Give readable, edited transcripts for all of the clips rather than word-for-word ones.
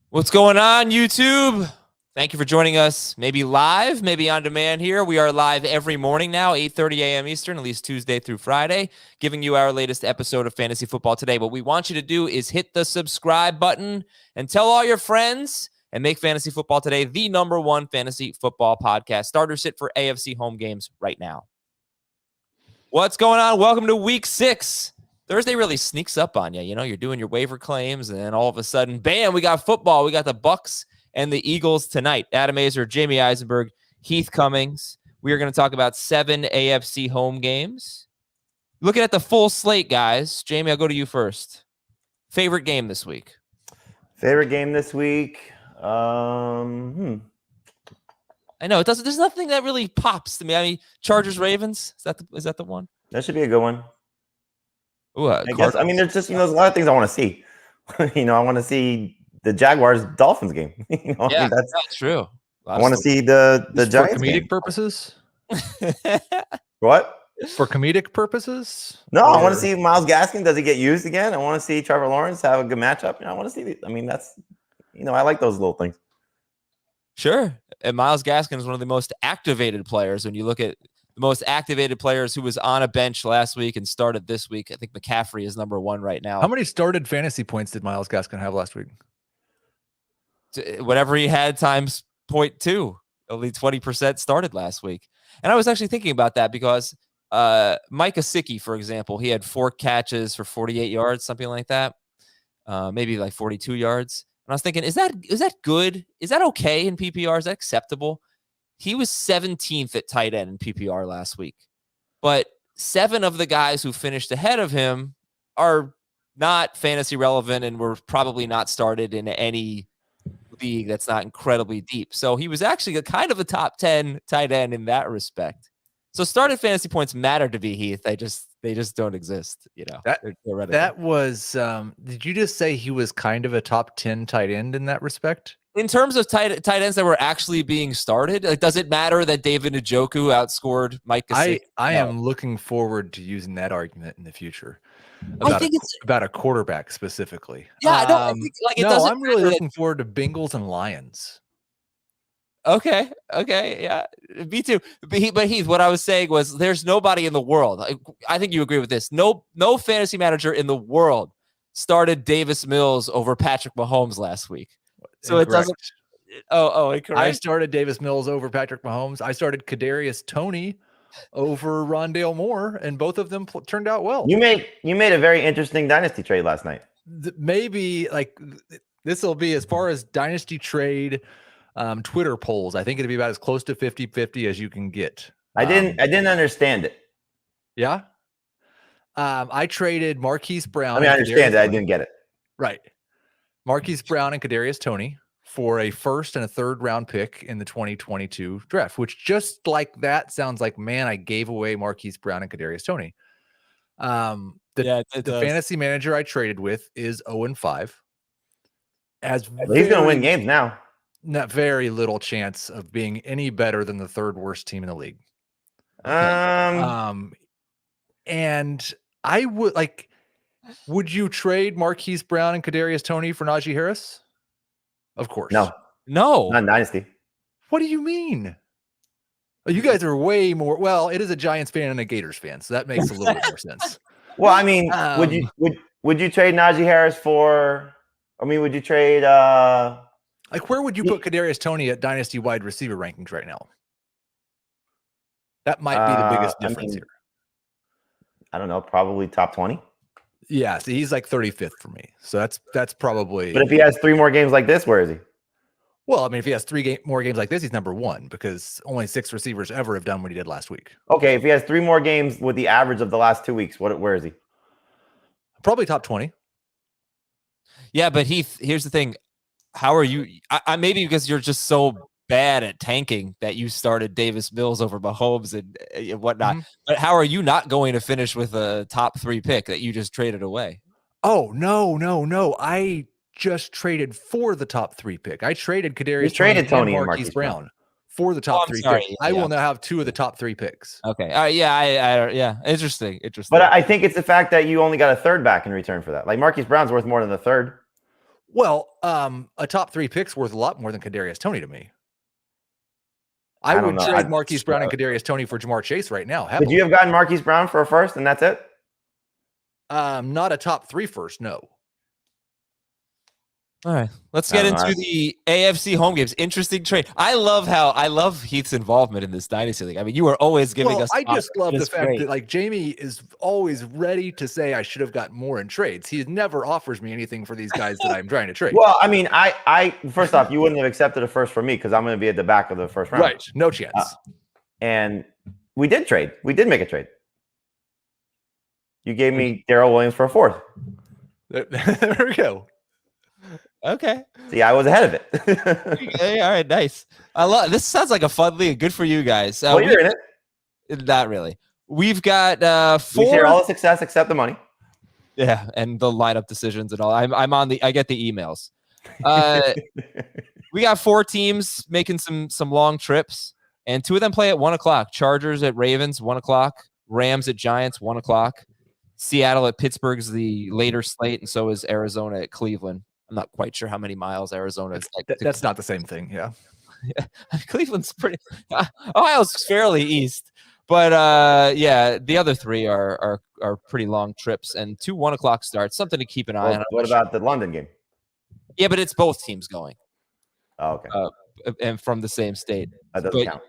What's going on, YouTube? Thank you for joining us, maybe live, maybe on demand here. We are live every morning now, 8:30 a.m. Eastern, at least Tuesday through Friday, giving you our latest episode of Fantasy Football Today. What we want you to do is hit the subscribe button and tell all your friends and make Fantasy Football Today the #1 fantasy football podcast. Starter sit for AFC home games right now. What's going on? Welcome to week 6. Thursday really sneaks up on you. You know, you're doing your waiver claims, and then all of a sudden, bam, we got football. We got the Bucks and the Eagles tonight. Adam Azer, Jamie Eisenberg, Heath Cummings. We are going to talk about 7 AFC home games. Looking at the full slate, guys. Jamie, I'll go to you first. Favorite game this week? Favorite game this week? I know it doesn't. There's nothing that really pops to me. I mean, Chargers Ravens. Is that the one? That should be a good one. Ooh, I guess. I mean, there's just there's a lot of things I want to see. I want to see the Jaguars Dolphins game. Yeah, I mean, that's true. I want to see the Giants for comedic game. purposes. What? For comedic purposes? No, I want to see Myles Gaskin. Does he get used again? I want to see Trevor Lawrence have a good matchup. I want to see. I mean, that's I like those little things. Sure. And Myles Gaskin is one of the most activated players. When you look at the most activated players who was on a bench last week and started this week, I think McCaffrey is #1 right now. How many started fantasy points did Myles Gaskin have last week? Whatever he had times 0.2. Only 20% started last week. And I was actually thinking about that because Mike Gesicki, for example, he had 4 catches for 48 yards, something like that. Maybe like 42 yards. And I was thinking, is that good? Is that okay in PPR? Is that acceptable? He was 17th at tight end in PPR last week. But 7 of the guys who finished ahead of him are not fantasy relevant and were probably not started in any league that's not incredibly deep. So he was actually kind of a top 10 tight end in that respect. So started fantasy points matter to me, Heath. They just don't exist. That was. Did you just say he was kind of a top 10 tight end in that respect? In terms of tight ends that were actually being started, does it matter that David Njoku outscored Mike Gesicki? I am looking forward to using that argument in the future. I think it's about a quarterback specifically. Yeah, I think I'm really looking forward to Bengals and Lions. Okay, yeah, me too. But Heath, what I was saying was, there's nobody in the world. I think you agree with this. No fantasy manager in the world started Davis Mills over Patrick Mahomes last week. So Incorrect. It doesn't. Oh, incorrect. I started Davis Mills over Patrick Mahomes. I started Kadarius Toney over Rondale Moore, and both of them turned out well. You made a very interesting dynasty trade last night. Maybe this will be as far as dynasty trade Twitter polls. I think it'll be about as close to 50-50 as you can get. I didn't understand it. Yeah. I traded Marquise Brown. I mean, I understand it. I didn't get it. Right. Marquise Brown and Kadarius Toney for a first and a third round pick in the 2022 draft, which just like that sounds like, man, I gave away Marquise Brown and Kadarius Toney. The fantasy manager I traded with is 0-5. He's going to win games now. Not very little chance of being any better than the third worst team in the league. And I would you trade Marquise Brown and Kadarius Toney for Najee Harris? Of course. No. Not dynasty. What do you mean? You guys are way more. Well, it is a Giants fan and a Gators fan, so that makes a little bit more sense. Well, I mean, would you trade Najee Harris for? I mean, would you trade? Where would you put Kadarius Toney at dynasty wide receiver rankings right now? That might be the biggest difference here. I don't know, probably top 20. Yeah, so he's like 35th for me. So that's probably. But if he has 3 more games like this, where is he? Well, I mean, if he has 3 more games like this, he's #1 because only 6 receivers ever have done what he did last week. Okay, if he has 3 more games with the average of the last 2 weeks, where is he? Probably top 20. Yeah, but Heath, here's the thing. How are you? I maybe because you're just so bad at tanking that you started Davis Mills over Mahomes and whatnot. Mm-hmm. But how are you not going to finish with a top 3 pick that you just traded away? Oh, no. I just traded for the top 3 pick. I traded Kadarius Toney and Marquise Brown for the top 3 picks. I will now have 2 of the top 3 picks. Okay. Yeah. Interesting. But I think it's the fact that you only got a third back in return for that. Like Marquise Brown's worth more than the third. Well, a top 3 pick's worth a lot more than Kadarius Toney to me. I don't would know. trade Marquise Brown and Kadarius Toney for Jamar Chase right now. Would Happily. you have gotten Marquise Brown for a first and that's it? Not a top 3 first, no. All right, let's get into the AFC home games. Interesting trade. I love Heath's involvement in this dynasty league. I mean, you are always giving us. I just love the fact that like Jamie is always ready to say I should have gotten more in trades. He never offers me anything for these guys that I'm trying to trade. Well, I mean, I first off, you wouldn't have accepted a first from me because I'm going to be at the back of the first round. Right, no chance. And we did trade. We did make a trade. You gave me Darrel Williams for a fourth. There we go. Okay. See, I was ahead of it. Okay, all right, nice. I love this. Sounds like a fun league. Good for you guys. Well, you're in it. Not really. We've got 4. We share all the success except the money. Yeah, and the lineup decisions and all. I'm on the. I get the emails. We got 4 teams making some long trips, and 2 of them play at 1:00. Chargers at Ravens, 1:00. Rams at Giants, 1:00. Seattle at Pittsburgh's the later slate, and so is Arizona at Cleveland. I'm not quite sure how many miles Arizona is. That's not the same thing. Yeah. Cleveland's pretty. Ohio's fairly east, but yeah, the other 3 are pretty long trips and 2 1:00 starts. Something to keep an eye on. What about the London game? Yeah, but it's both teams going. Oh, okay. And from the same state. That doesn't count.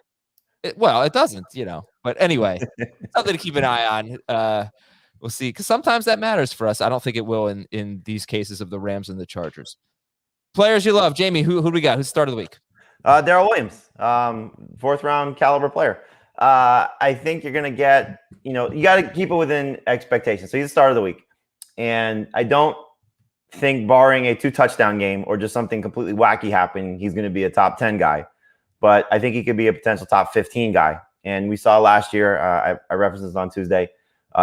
It doesn't, But anyway, something to keep an eye on. We'll see, because sometimes that matters for us. I don't think it will in these cases of the Rams and the Chargers. Players you love, Jamie. Who do we got? Who's the start of the week? Darrel Williams, 4th round caliber player. I think you're going to get, you got to keep it within expectations. So he's the start of the week. And I don't think barring a 2 touchdown game or just something completely wacky happening, he's going to be a top 10 guy. But I think he could be a potential top 15 guy. And we saw last year, I referenced this on Tuesday,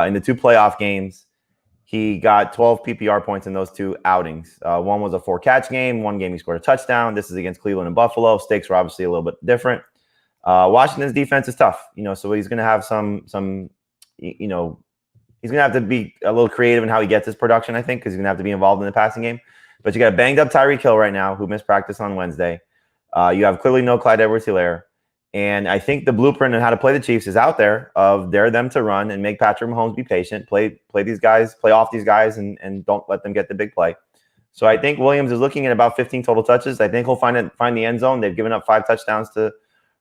in the 2 playoff games, he got 12 PPR points in those 2 outings. One was a 4-catch game. One game he scored a touchdown. This is against Cleveland and Buffalo. Stakes were obviously a little bit different. Washington's defense is tough, so he's going to have some, he's going to have to be a little creative in how he gets his production, I think, because he's going to have to be involved in the passing game. But you got a banged up Tyreek Hill right now, who missed practice on Wednesday. You have clearly no Clyde Edwards-Helaire. And I think the blueprint on how to play the Chiefs is out there of dare them to run and make Patrick Mahomes be patient, play these guys, play off these guys, and don't let them get the big play. So I think Williams is looking at about 15 total touches. I think he'll find the end zone. They've given up 5 touchdowns to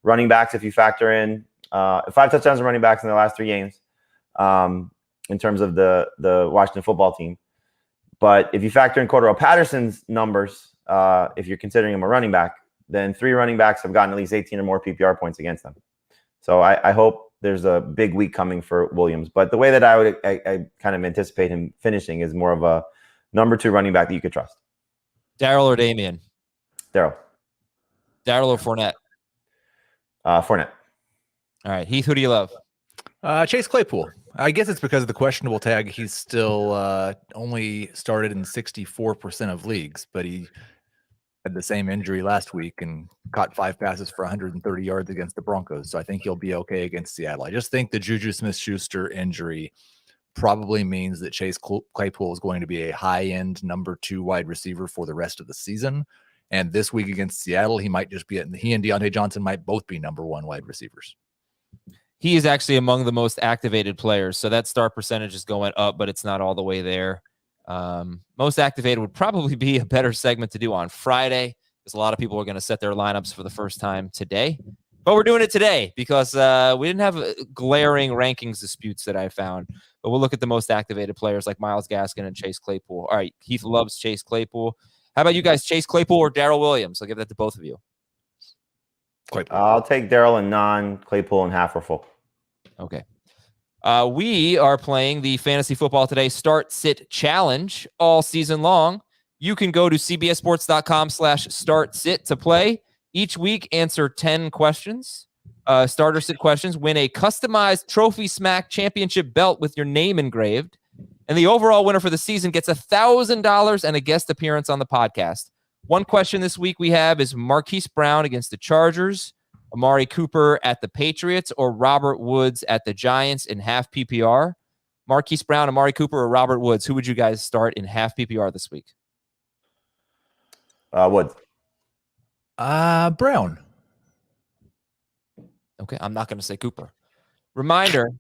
running backs if you factor in 5 touchdowns to running backs in the last 3 games in terms of the Washington football team. But if you factor in Cordero Patterson's numbers, if you're considering him a running back, then 3 running backs have gotten at least 18 or more PPR points against them. So I hope there's a big week coming for Williams. But the way that I kind of anticipate him finishing is more of a number 2 running back that you could trust. Darrell or Damian? Darrell. Darrell or Fournette? Fournette. All right. Heath, who do you love? Chase Claypool. I guess it's because of the questionable tag. He's still only started in 64% of leagues, but he had the same injury last week and caught 5 passes for 130 yards against the Broncos. So I think he'll be okay against Seattle. I just think the Juju Smith-Schuster injury probably means that Chase Claypool is going to be a high-end number 2 wide receiver for the rest of the season. And this week against Seattle, he might just be he and Deontay Johnson might both be number 1 wide receivers. He is actually among the most activated players. So that start percentage is going up, but it's not all the way there. Most activated would probably be a better segment to do on Friday, because a lot of people are going to set their lineups for the first time today. But we're doing it today because we didn't have glaring rankings disputes that I found. But we'll look at the most activated players like Myles Gaskin and Chase Claypool. All right, Heath loves Chase Claypool. How about you guys, Chase Claypool or Darrel Williams? I'll give that to both of you. Claypool. I'll take Darrel and non, Claypool and half or full. Okay. We are playing the Fantasy Football Today Start Sit Challenge all season long. You can go to cbssports.com/start-sit to play. Each week, answer 10 questions, starter sit questions, win a customized Trophy Smack Championship belt with your name engraved. And the overall winner for the season gets $1,000 and a guest appearance on the podcast. One question this week we have is Marquise Brown against the Chargers, Amari Cooper at the Patriots, or Robert Woods at the Giants in half PPR. Marquise Brown, Amari Cooper, or Robert Woods, who would you guys start in half PPR this week? Woods. Brown. Okay, I'm not going to say Cooper. Reminder,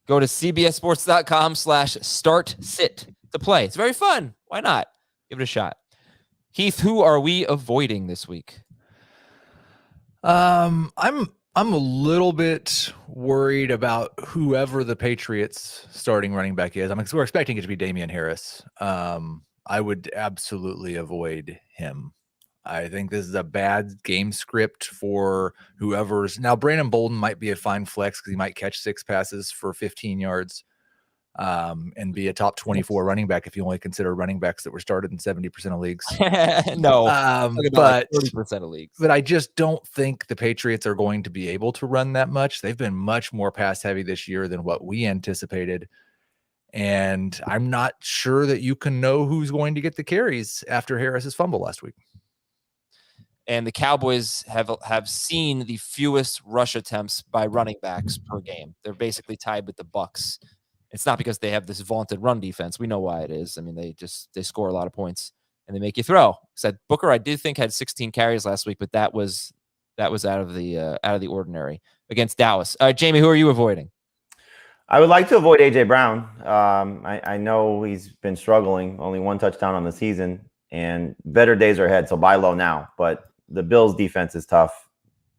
go to cbssports.com/start-sit to play. It's very fun. Why not? Give it a shot. Heath, who are we avoiding this week? I'm a little bit worried about whoever the Patriots starting running back is. We're expecting it to be Damian Harris. I would absolutely avoid him. I think this is a bad game script for whoever's. Now, Brandon Bolden might be a fine flex because he might catch 6 passes for 15 yards and be a top 24 running back if you only consider running backs that were started in 70% of leagues. No, but 30% of leagues. But I just don't think the Patriots are going to be able to run that much. They've been much more pass heavy this year than what we anticipated. And I'm not sure that you can know who's going to get the carries after Harris's fumble last week. And the Cowboys have seen the fewest rush attempts by running backs per game. They're basically tied with the Bucs. It's not because they have this vaunted run defense. We know why it is. I mean, they score a lot of points and they make you throw. Said Booker, I do think had 16 carries last week, but that was out of the ordinary against Dallas. Jamie, who are you avoiding? I would like to avoid AJ Brown. I know he's been struggling, only 1 touchdown on the season, and better days are ahead. So buy low now. But the Bills' defense is tough.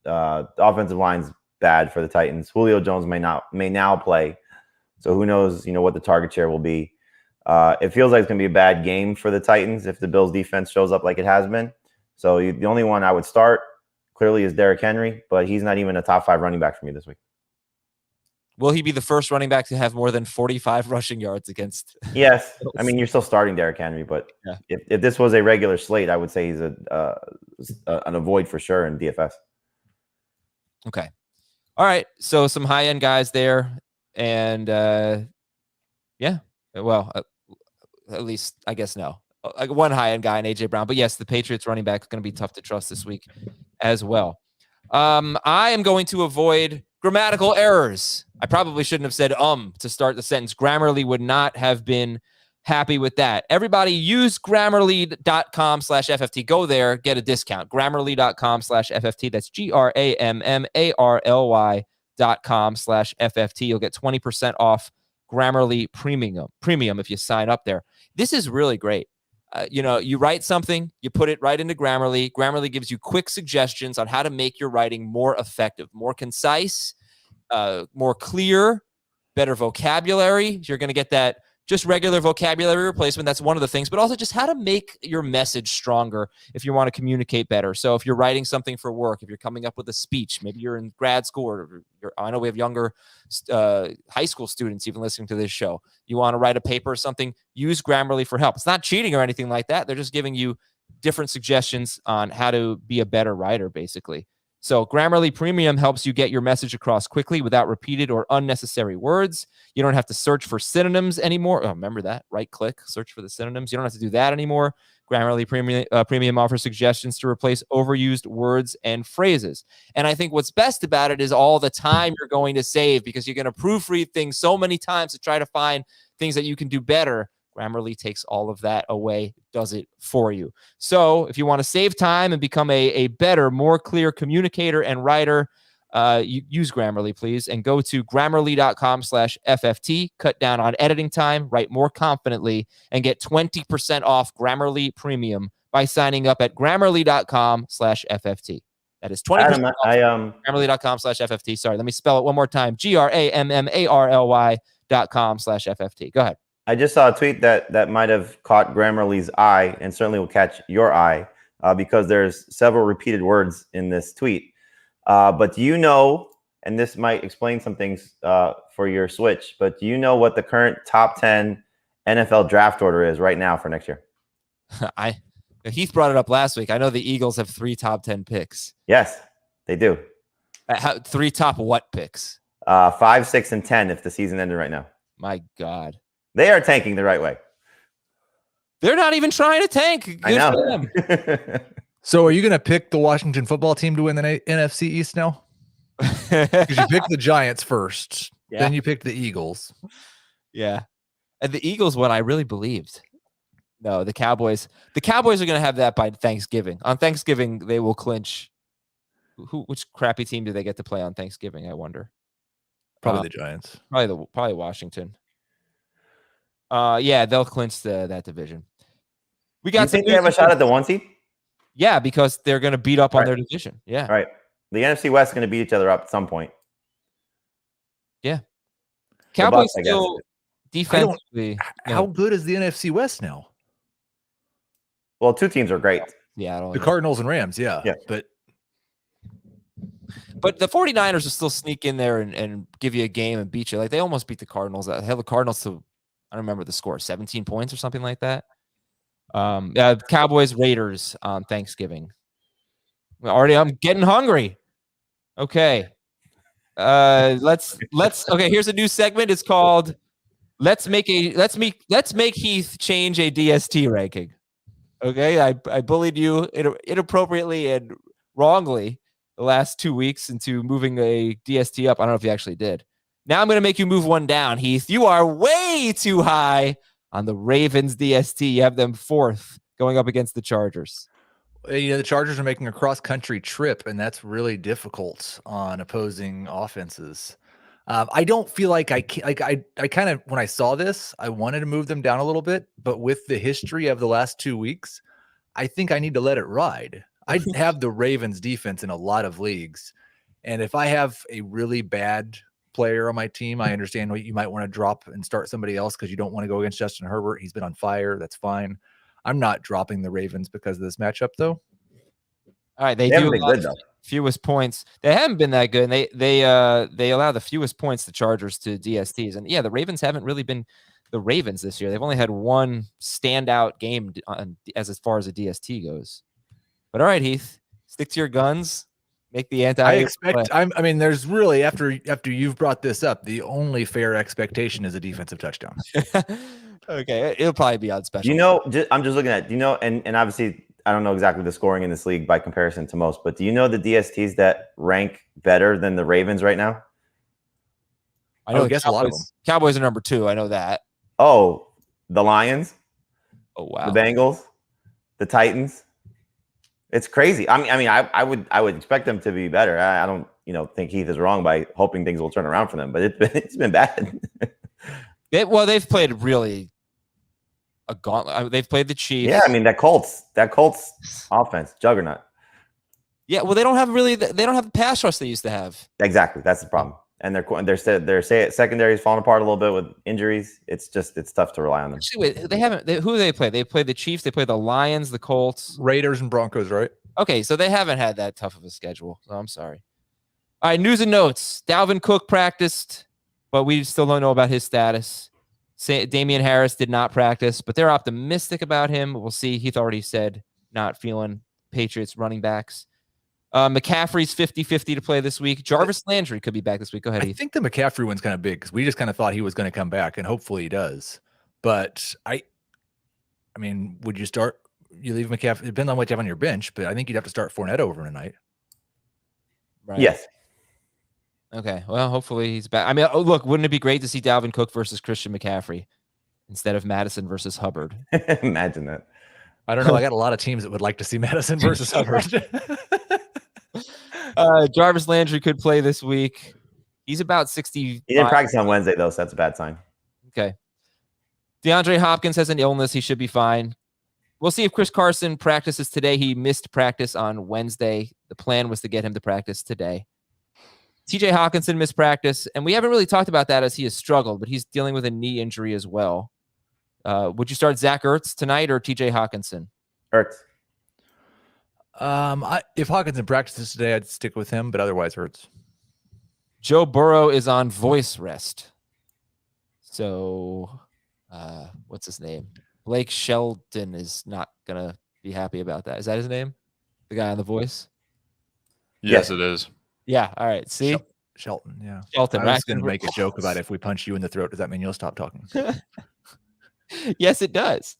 The offensive line's bad for the Titans. Julio Jones may now play, so who knows? What the target share will be. It feels like it's going to be a bad game for the Titans if the Bills' defense shows up like it has been. So the only one I would start clearly is Derrick Henry, but he's not even a top 5 running back for me this week. Will he be the first running back to have more than 45 rushing yards against? Yes. I mean, you're still starting Derrick Henry, but yeah. if this was a regular slate, I would say he's an avoid for sure in DFS. Okay. All right. So some high-end guys there. And yeah, well, at least I guess no. One high-end guy in AJ Brown. But yes, the Patriots running back is going to be tough to trust this week as well. I am going to avoid grammatical errors. I probably shouldn't have said to start the sentence. Grammarly would not have been happy with that. Everybody use Grammarly.com/FFT. Go there, get a discount. Grammarly.com/FFT. That's Grammarly.com/FFT. You'll get 20% off Grammarly premium if you sign up there. This is really great. You write something, you put it right into Grammarly. Grammarly gives you quick suggestions on how to make your writing more effective, more concise, more clear, better vocabulary. You're going to get that just regular vocabulary replacement. That's one of the things, but also just how to make your message stronger if you want to communicate better. So if you're writing something for work, if you're coming up with a speech, maybe you're in grad school or I know we have younger high school students even listening to this show. You want to write a paper or something, use Grammarly for help. It's not cheating or anything like that. They're just giving you different suggestions on how to be a better writer, basically. So Grammarly Premium helps you get your message across quickly without repeated or unnecessary words. You don't have to search for synonyms anymore. Oh, remember that? Right-click, search for the synonyms. You don't have to do that anymore. Grammarly Premium offers suggestions to replace overused words and phrases. And I think what's best about it is all the time you're going to save because you're going to proofread things so many times to try to find things that you can do better. Grammarly takes all of that away, does it for you. So if you want to save time and become a better, more clear communicator and writer, use Grammarly, please, and go to Grammarly.com/FFT. Cut down on editing time, write more confidently, and get 20% off Grammarly Premium by signing up at Grammarly.com/FFT. That is 20% off Grammarly.com/FFT. Sorry, let me spell it one more time. Grammarly.com/FFT. Go ahead. I just saw a tweet that might have caught Grammarly's eye and certainly will catch your eye because there's several repeated words in this tweet. But do you know, and this might explain some things for your switch, but do you know what the current top 10 NFL draft order is right now for next year? Heath brought it up last week. I know the Eagles have 3 top 10 picks. Yes, they do. 3 top what picks? 5, 6, and 10 if the season ended right now. My God. They are tanking the right way. They're not even trying to tank. Good I know. for them. So are you going to pick the Washington football team to win the NFC East now? Because you picked the Giants first. Yeah. Then you picked the Eagles. Yeah. And the Eagles, what I really believed. No, the Cowboys. The Cowboys are going to have that by Thanksgiving. On Thanksgiving, they will clinch. Which crappy team do they get to play on Thanksgiving? I wonder. Probably the Giants. Probably Washington. Yeah, they'll clinch that division. We got. You think they have a shot at the 1 seed? Yeah, because they're going to beat up on their division. Yeah. All right. The NFC West is going to beat each other up at some point. Yeah. Cowboys Bucs, still defensively. How good is the NFC West now? Well, 2 teams are great. Yeah. The Cardinals and Rams, yeah. But the 49ers will still sneak in there and give you a game and beat you. Like they almost beat the Cardinals. They held the Cardinals to, I don't remember the score, 17 points or something like that. Cowboys Raiders on Thanksgiving. I'm getting hungry. Okay. Let's okay, here's a new segment. It's called Let's Make Heath change a DST ranking. Okay. I bullied you inappropriately and wrongly the last 2 weeks into moving a DST up. I don't know if you actually did. Now I'm going to make you move one down, Heath. You are way too high on the Ravens DST. You have them 4th going up against the Chargers. The Chargers are making a cross-country trip, and that's really difficult on opposing offenses. I don't feel like I kind of, when I saw this, I wanted to move them down a little bit, but with the history of the last 2 weeks, I think I need to let it ride. I have the Ravens defense in a lot of leagues. And if I have a really bad player on my team, I understand what you might want to drop and start somebody else because you don't want to go against Justin Herbert. He's been on fire. That's fine. I'm not dropping the Ravens because of this matchup, though. All right. They do allow the fewest points. They haven't been that good. And they allow the fewest points, the Chargers, to DSTs. And yeah, the Ravens haven't really been the Ravens this year. They've only had one standout game as far as a DST goes. But all right, Heath, stick to your guns. Make the I mean, there's really, after you've brought this up, the only fair expectation is a defensive touchdown. Okay, it'll probably be on special. I'm just looking at, and obviously I don't know exactly the scoring in this league by comparison to most, but do you know the DSTs that rank better than the Ravens right now? I know. Guess a lot of them. Cowboys are number 2. I know that. Oh, the Lions. Oh wow. The Bengals, the Titans. It's crazy. I would expect them to be better. I don't, think Heath is wrong by hoping things will turn around for them, but it's been bad. They've played really a gauntlet. They've played the Chiefs. Yeah, that Colts offense juggernaut. Yeah, well, they don't have the pass rush they used to have. Exactly, that's the problem. And their secondary is falling apart a little bit with injuries. It's tough to rely on them. Actually, wait, who do they play? They played the Chiefs. They played the Lions, the Colts, Raiders, and Broncos, right? Okay, so they haven't had that tough of a schedule. So I'm sorry. All right, news and notes. Dalvin Cook practiced, but we still don't know about his status. Damian Harris did not practice, but they're optimistic about him. We'll see. Heath already said not feeling Patriots running backs. McCaffrey's 50-50 to play this week. Jarvis Landry could be back this week. Go ahead, Heath. I think the McCaffrey one's kind of big because we just kind of thought he was going to come back, and hopefully he does. But would you start? You leave McCaffrey. It depends on what you have on your bench, but I think you'd have to start Fournette over tonight. Right. Yes. Okay. Well, hopefully he's back. Look, wouldn't it be great to see Dalvin Cook versus Christian McCaffrey instead of Madison versus Hubbard? Imagine that. I don't know. I got a lot of teams that would like to see Madison versus Hubbard. Jarvis Landry could play this week. He's about 60. He didn't practice on Wednesday, though, so that's a bad sign. Okay. DeAndre Hopkins has an illness. He should be fine. We'll see if Chris Carson practices today. He missed practice on Wednesday. The plan was to get him to practice today. TJ Hawkinson missed practice, and we haven't really talked about that as he has struggled, but he's dealing with a knee injury as well. Would you start Zach Ertz tonight or TJ Hawkinson? Ertz. If Hawkinson practices today, I'd stick with him, but otherwise Ertz. Joe Burrow is on voice rest. So, what's his name? Blake Shelton is not going to be happy about that. Is that his name? The guy on The Voice? Yes, it is. Yeah. All right. See? Shelton, yeah. Shelton. I was going to make a joke about if we punch you in the throat, does that mean you'll stop talking? Yes, it does.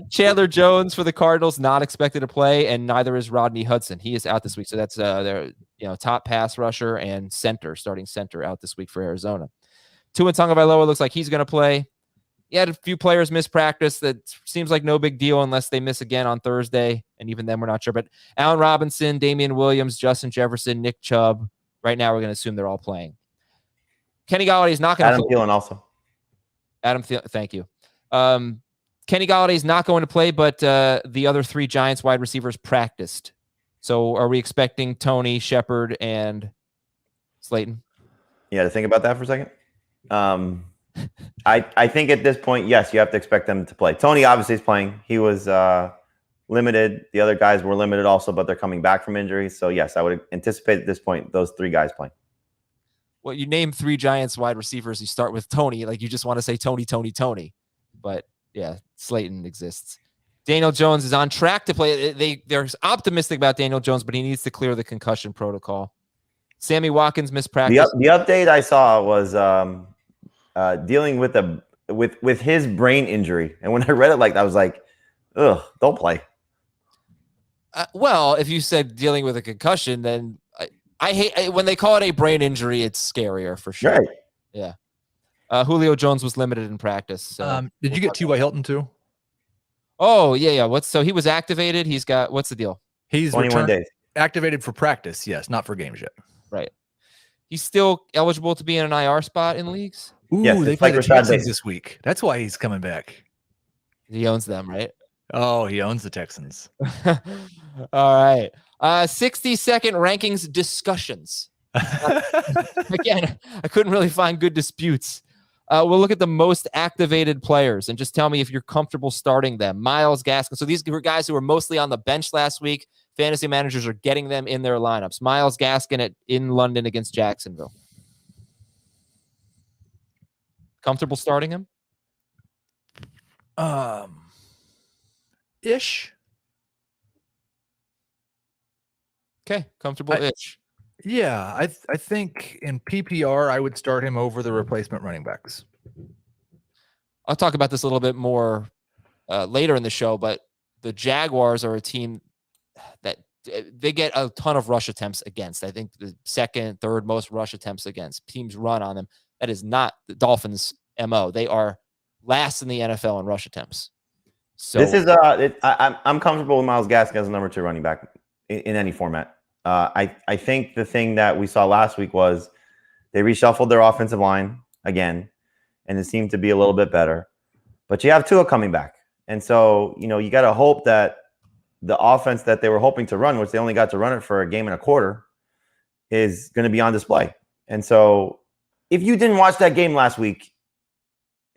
Chandler Jones for the Cardinals, not expected to play, and neither is Rodney Hudson. He is out this week. So that's their top pass rusher and starting center out this week for Arizona. Tua Tagovailoa looks like he's going to play. he had a few players miss practice. That seems like no big deal unless they miss again on Thursday. And even then, we're not sure. But Allen Robinson, Damian Williams, Justin Jefferson, Nick Chubb. Right now, we're going to assume they're all playing. Kenny Galladay's not going to Adam Thielen also. Thank you. Kenny Galladay's not going to play, but the other 3 Giants wide receivers practiced. So are we expecting Tony, Shepard, and Slayton? Yeah, to think about that for a second. I think at this point, yes, you have to expect them to play. Tony obviously is playing. He was limited. The other guys were limited also, but they're coming back from injuries. So yes, I would anticipate at this point those 3 guys playing. Well, you name 3 Giants wide receivers. You start with Tony. Like you just want to say Tony. But yeah, Slayton exists. Daniel Jones is on track to play. They're optimistic about Daniel Jones, but he needs to clear the concussion protocol. Sammy Watkins missed practice. The update I saw was dealing with his brain injury, and when I read it like that, I was like, "Ugh, don't play." Well, if you said dealing with a concussion, then I hate when they call it a brain injury. It's scarier for sure. Right. Yeah. Julio Jones was limited in practice. So. Did you get T.Y. Hilton too? Oh yeah. So he was activated. He's got what's the deal? He's 21 days activated for practice. Yes, not for games yet. Right. He's still eligible to be in an IR spot in leagues. Ooh, yes, they play the Texans this week. That's why he's coming back. He owns them, right? Oh, he owns the Texans. All right. 60-second rankings discussions. Again, I couldn't really find good disputes. We'll look at the most activated players and just tell me if you're comfortable starting them. Myles Gaskin. So these were guys who were mostly on the bench last week. Fantasy managers are getting them in their lineups. Myles Gaskin in London against Jacksonville. Comfortable starting him? Ish. Okay, comfortable-ish. Yeah, I think in PPR, I would start him over the replacement running backs. I'll talk about this a little bit more later in the show, but the Jaguars are a team that they get a ton of rush attempts against. I think the second, third most rush attempts against. Teams run on them. That is not the Dolphins' MO. They are last in the NFL in rush attempts. So this is I'm comfortable with Myles Gaskin as a number 2 running back in any format. I think the thing that we saw last week was they reshuffled their offensive line again, and it seemed to be a little bit better. But you have Tua coming back. And so, you got to hope that the offense that they were hoping to run, which they only got to run it for a game and a quarter, is going to be on display. And so if you didn't watch that game last week,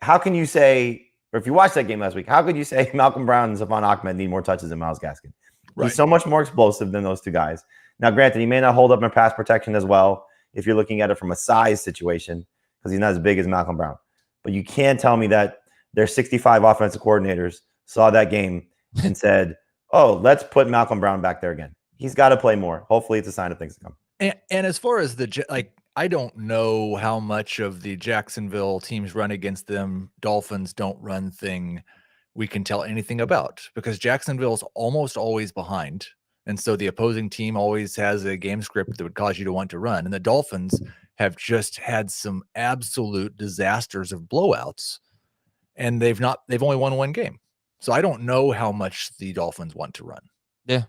how can you say, or if you watched that game last week, how could you say Malcolm Brown and Stephon Ahmed need more touches than Myles Gaskin? Right. He's so much more explosive than those 2 guys. Now, granted, he may not hold up in pass protection as well if you're looking at it from a size situation because he's not as big as Malcolm Brown. But you can't tell me that their 65 offensive coordinators saw that game and said, oh, let's put Malcolm Brown back there again. He's got to play more. Hopefully, it's a sign of things to come. And as far as I don't know how much of the Jacksonville teams run against them, Dolphins don't run thing we can tell anything about because Jacksonville's almost always behind. And so the opposing team always has a game script that would cause you to want to run. And the Dolphins have just had some absolute disasters of blowouts. And they've only won 1 game. So I don't know how much the Dolphins want to run. Yeah.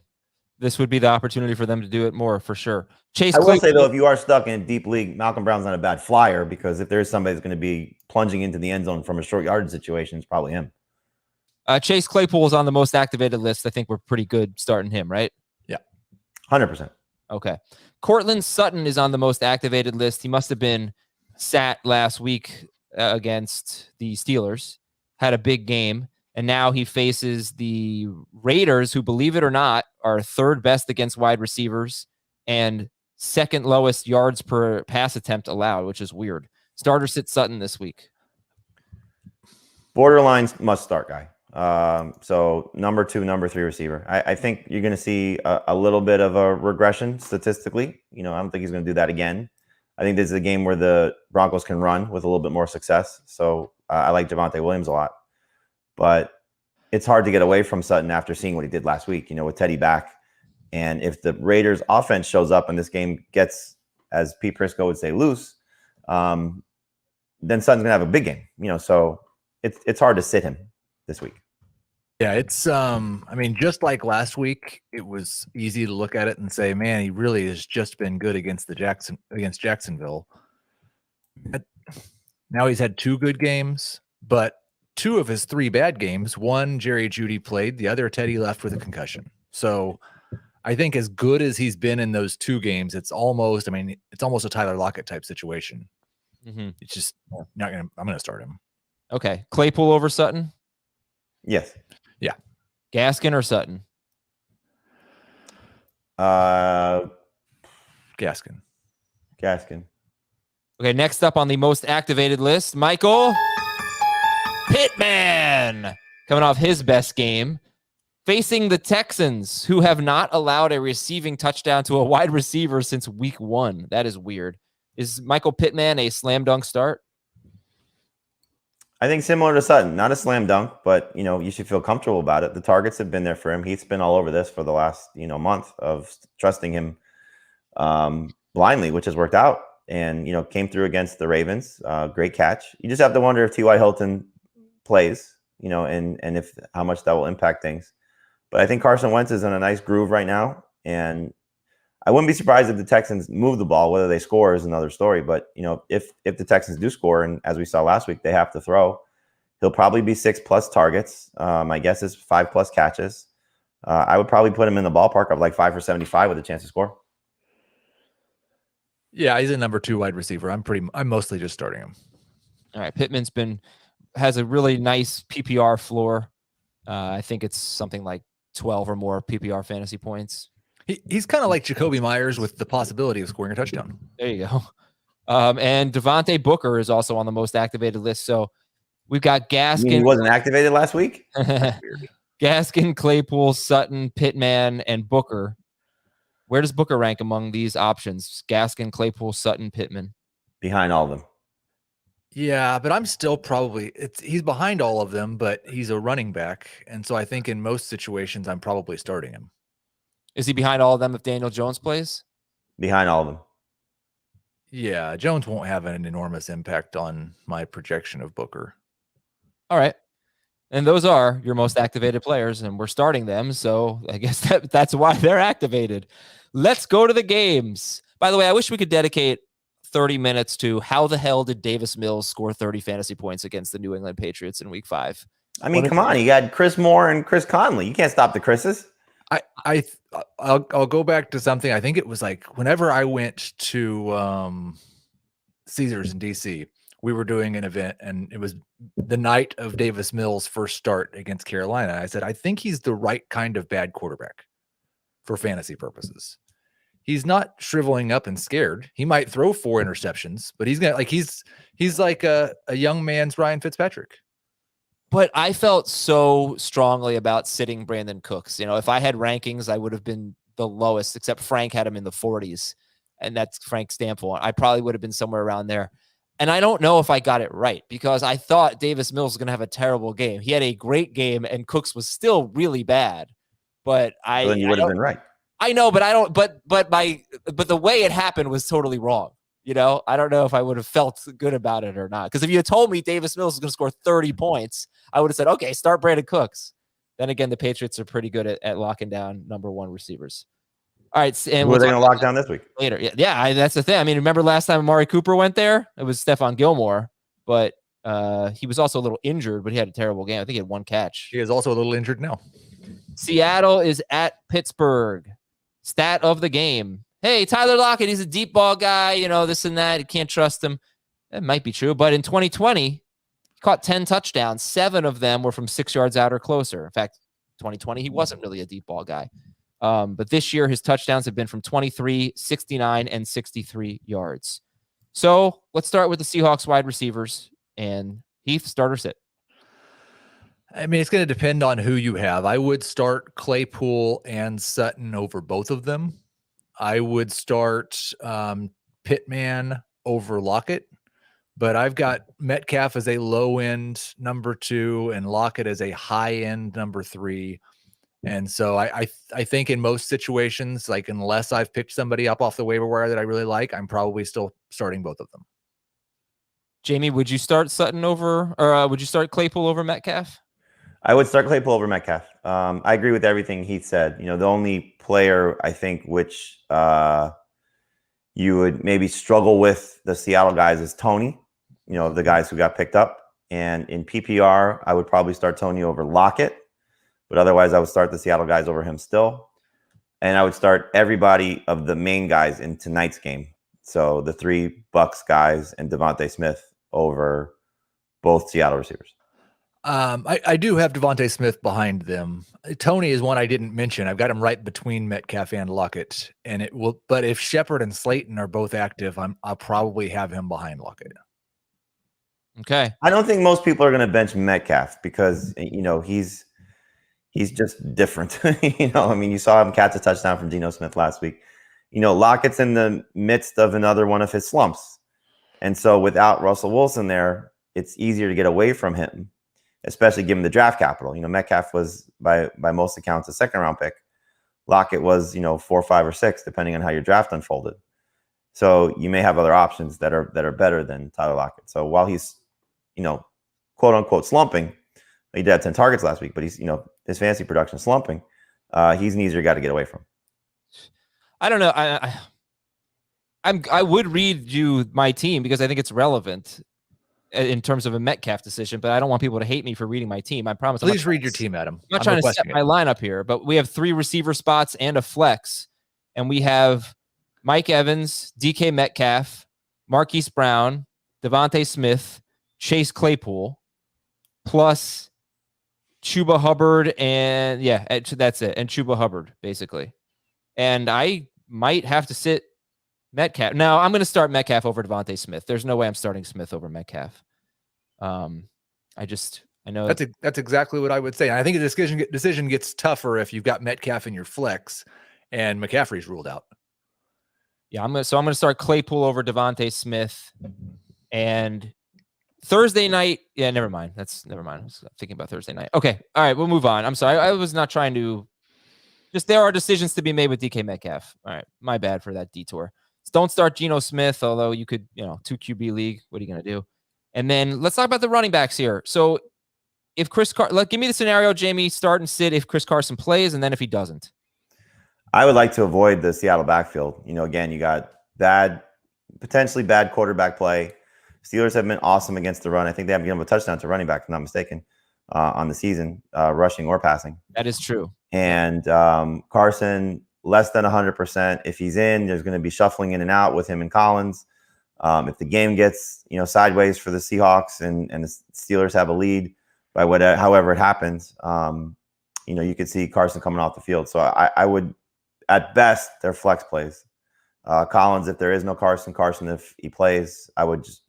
This would be the opportunity for them to do it more for sure. I will say, though, if you are stuck in a deep league, Malcolm Brown's not a bad flyer because if there's somebody that's going to be plunging into the end zone from a short yardage situation, it's probably him. Chase Claypool is on the most activated list. I think we're pretty good starting him, right? Yeah. 100%. Okay. Courtland Sutton is on the most activated list. He must have been sat last week against the Steelers, had a big game, and now he faces the Raiders, who, believe it or not, are 3rd best against wide receivers and 2nd lowest yards per pass attempt allowed, which is weird. Starter sit Sutton this week. Borderline must start guy. So number 2, number 3 receiver. I think you're going to see a little bit of a regression statistically. I don't think he's going to do that again. I think this is a game where the Broncos can run with a little bit more success. So I like Devontae Williams a lot, but it's hard to get away from Sutton after seeing what he did last week, with Teddy back. And if the Raiders offense shows up and this game gets, as Pete Prisco would say, loose, then Sutton's going to have a big game, So it's hard to sit him this week. Yeah, it's I mean, just like last week, it was easy to look at it and say, man, he really has just been good against Jacksonville. Now he's had 2 good games, but 2 of his 3 bad games, one Jerry Jeudy played, the other Teddy left with a concussion. So I think as good as he's been in those 2 games, it's almost a Tyler Lockett type situation. It's just not gonna. I'm gonna start him. Okay, Claypool over Sutton. Yes. Yeah. Gaskin or Sutton? Gaskin. Okay, next up on the most activated list, Michael Pittman, coming off his best game, facing the Texans, who have not allowed a receiving touchdown to a wide receiver since week 1. That is weird. Is Michael Pittman a slam dunk start? I think similar to Sutton, not a slam dunk, but you should feel comfortable about it. The targets have been there for him. Heath's been all over this for the last month of trusting him blindly, which has worked out. And came through against the Ravens. Great catch. You just have to wonder if T.Y. Hilton plays, and if how much that will impact things. But I think Carson Wentz is in a nice groove right now, and I wouldn't be surprised if the Texans move the ball. Whether they score is another story. But if the Texans do score, and as we saw last week, they have to throw, he'll probably be 6+ targets. My guess is 5+ catches. I would probably put him in the ballpark of like 5 for 75 with a chance to score. Yeah, he's a number 2 wide receiver. I'm mostly just starting him. All right, Pittman's has a really nice PPR floor. I think it's something like 12 or more PPR fantasy points. He's kind of like Jacoby Myers with the possibility of scoring a touchdown. There you go. And Devontae Booker is also on the most activated list. So we've got Gaskin. He wasn't activated last week? Gaskin, Claypool, Sutton, Pittman, and Booker. Where does Booker rank among these options? Gaskin, Claypool, Sutton, Pittman. Behind all of them. Yeah, but I'm still he's behind all of them, but he's a running back. And so I think in most situations, I'm probably starting him. Is he behind all of them if Daniel Jones plays? Behind all of them. Yeah, Jones won't have an enormous impact on my projection of Booker. All right. And those are your most activated players, and we're starting them. So I guess that's why they're activated. Let's go to the games. By the way, I wish we could dedicate 30 minutes to how the hell did Davis Mills score 30 fantasy points against the New England Patriots in week 5? I mean, come on. You got Chris Moore and Chris Conley. You can't stop the Chris's. I'll go back to something. I think it was like whenever I went to Caesars in DC, we were doing an event, and it was the night of Davis Mills' first start against Carolina. I said, I think he's the right kind of bad quarterback for fantasy purposes. He's not shriveling up and scared. He might throw 4 interceptions, but he's like a young man's Ryan Fitzpatrick. But I felt so strongly about sitting Brandon Cooks. If I had rankings, I would have been the lowest, except Frank had him in the 40s, and that's Frank Stample. I probably would have been somewhere around there. And I don't know if I got it right, because I thought Davis Mills was going to have a terrible game. He had a great game, and Cooks was still really bad. But then you would have been right. I know, but I don't. But the way it happened was totally wrong. I don't know if I would have felt good about it or not. Because if you had told me Davis Mills was going to score 30 points, I would have said, okay, start Brandon Cooks. Then again, the Patriots are pretty good at locking down number 1 receivers. All right. And who are they going to lock down this week? Later. Yeah, that's the thing. I mean, remember last time Amari Cooper went there? It was Stephon Gilmore, but he was also a little injured, but he had a terrible game. I think he had 1 catch. He is also a little injured now. Seattle is at Pittsburgh. Stat of the game. Hey, Tyler Lockett, he's a deep ball guy, this and that. You can't trust him. That might be true. But in 2020, he caught 10 touchdowns. 7 of them were from 6 yards out or closer. In fact, 2020, he wasn't really a deep ball guy. But this year, his touchdowns have been from 23, 69, and 63 yards. So let's start with the Seahawks wide receivers. And Heath, start or sit? I mean, it's going to depend on who you have. I would start Claypool and Sutton over both of them. I would start Pittman over Lockett, but I've got Metcalf as a low-end number 2 and Lockett as a high-end number 3. And so I think in most situations, like unless I've picked somebody up off the waiver wire that I really like, I'm probably still starting both of them. Jamie, would you start Sutton over, or would you start Claypool over Metcalf? I would start Claypool over Metcalf. I agree with everything Heath said. The only player I think which you would maybe struggle with the Seattle guys is Tony. The guys who got picked up. And in PPR, I would probably start Tony over Lockett. But otherwise, I would start the Seattle guys over him still. And I would start everybody of the main guys in tonight's game. So the 3 Bucks guys and Devontae Smith over both Seattle receivers. I do have Devontae Smith behind them. Tony is one I didn't mention. I've got him right between Metcalf and Lockett. And it will, but if Shepard and Slayton are both active, I'll probably have him behind Lockett. Okay. I don't think most people are going to bench Metcalf because, he's just different. You saw him catch a touchdown from Geno Smith last week. Lockett's in the midst of another one of his slumps. And so without Russell Wilson there, it's easier to get away from him, especially given the draft capital. Metcalf was by most accounts a second-round pick. Lockett was, 4, 5, or 6, depending on how your draft unfolded. So you may have other options that are better than Tyler Lockett. So while he's, quote unquote slumping, he did have 10 targets last week, but he's, his fantasy production slumping. He's an easier guy to get away from. I don't know. I would read you my team because I think it's relevant in terms of a Metcalf decision, but I don't want people to hate me for reading my team. I promise. Please read your team, Adam. I'm not trying to set my lineup here, but we have 3 receiver spots and a flex, and we have Mike Evans, DK Metcalf, Marquise Brown, Devontae Smith, Chase Claypool, plus Chuba Hubbard, and that's it. And Chuba Hubbard, basically. And I might have to sit Metcalf. Now, I'm going to start Metcalf over Devontae Smith. There's no way I'm starting Smith over Metcalf. I know that's exactly what I would say. And I think the decision gets tougher if you've got Metcalf in your flex and McCaffrey's ruled out. Yeah, I'm going to start Claypool over Devontae Smith. And Thursday night, never mind. Never mind. I was thinking about Thursday night. Okay, all right, we'll move on. I'm sorry. I was not trying to. There are decisions to be made with DK Metcalf. All right, my bad for that detour. Don't start Geno Smith, although you could, 2 QB league. What are you going to do? And then let's talk about the running backs here. So if give me the scenario, Jamie, start and sit if Chris Carson plays, and then if he doesn't. I would like to avoid the Seattle backfield. Again, you got potentially bad quarterback play. Steelers have been awesome against the run. I think they haven't given up a touchdown to running back, if I'm not mistaken, on the season, rushing or passing. That is true. And Carson, less than 100%. If he's in, there's going to be shuffling in and out with him and Collins. If the game gets sideways for the Seahawks and the Steelers have a lead by however it happens, you could see Carson coming off the field. So I would, at best, they're flex plays. Collins, if there is no Carson, if he plays, I would just,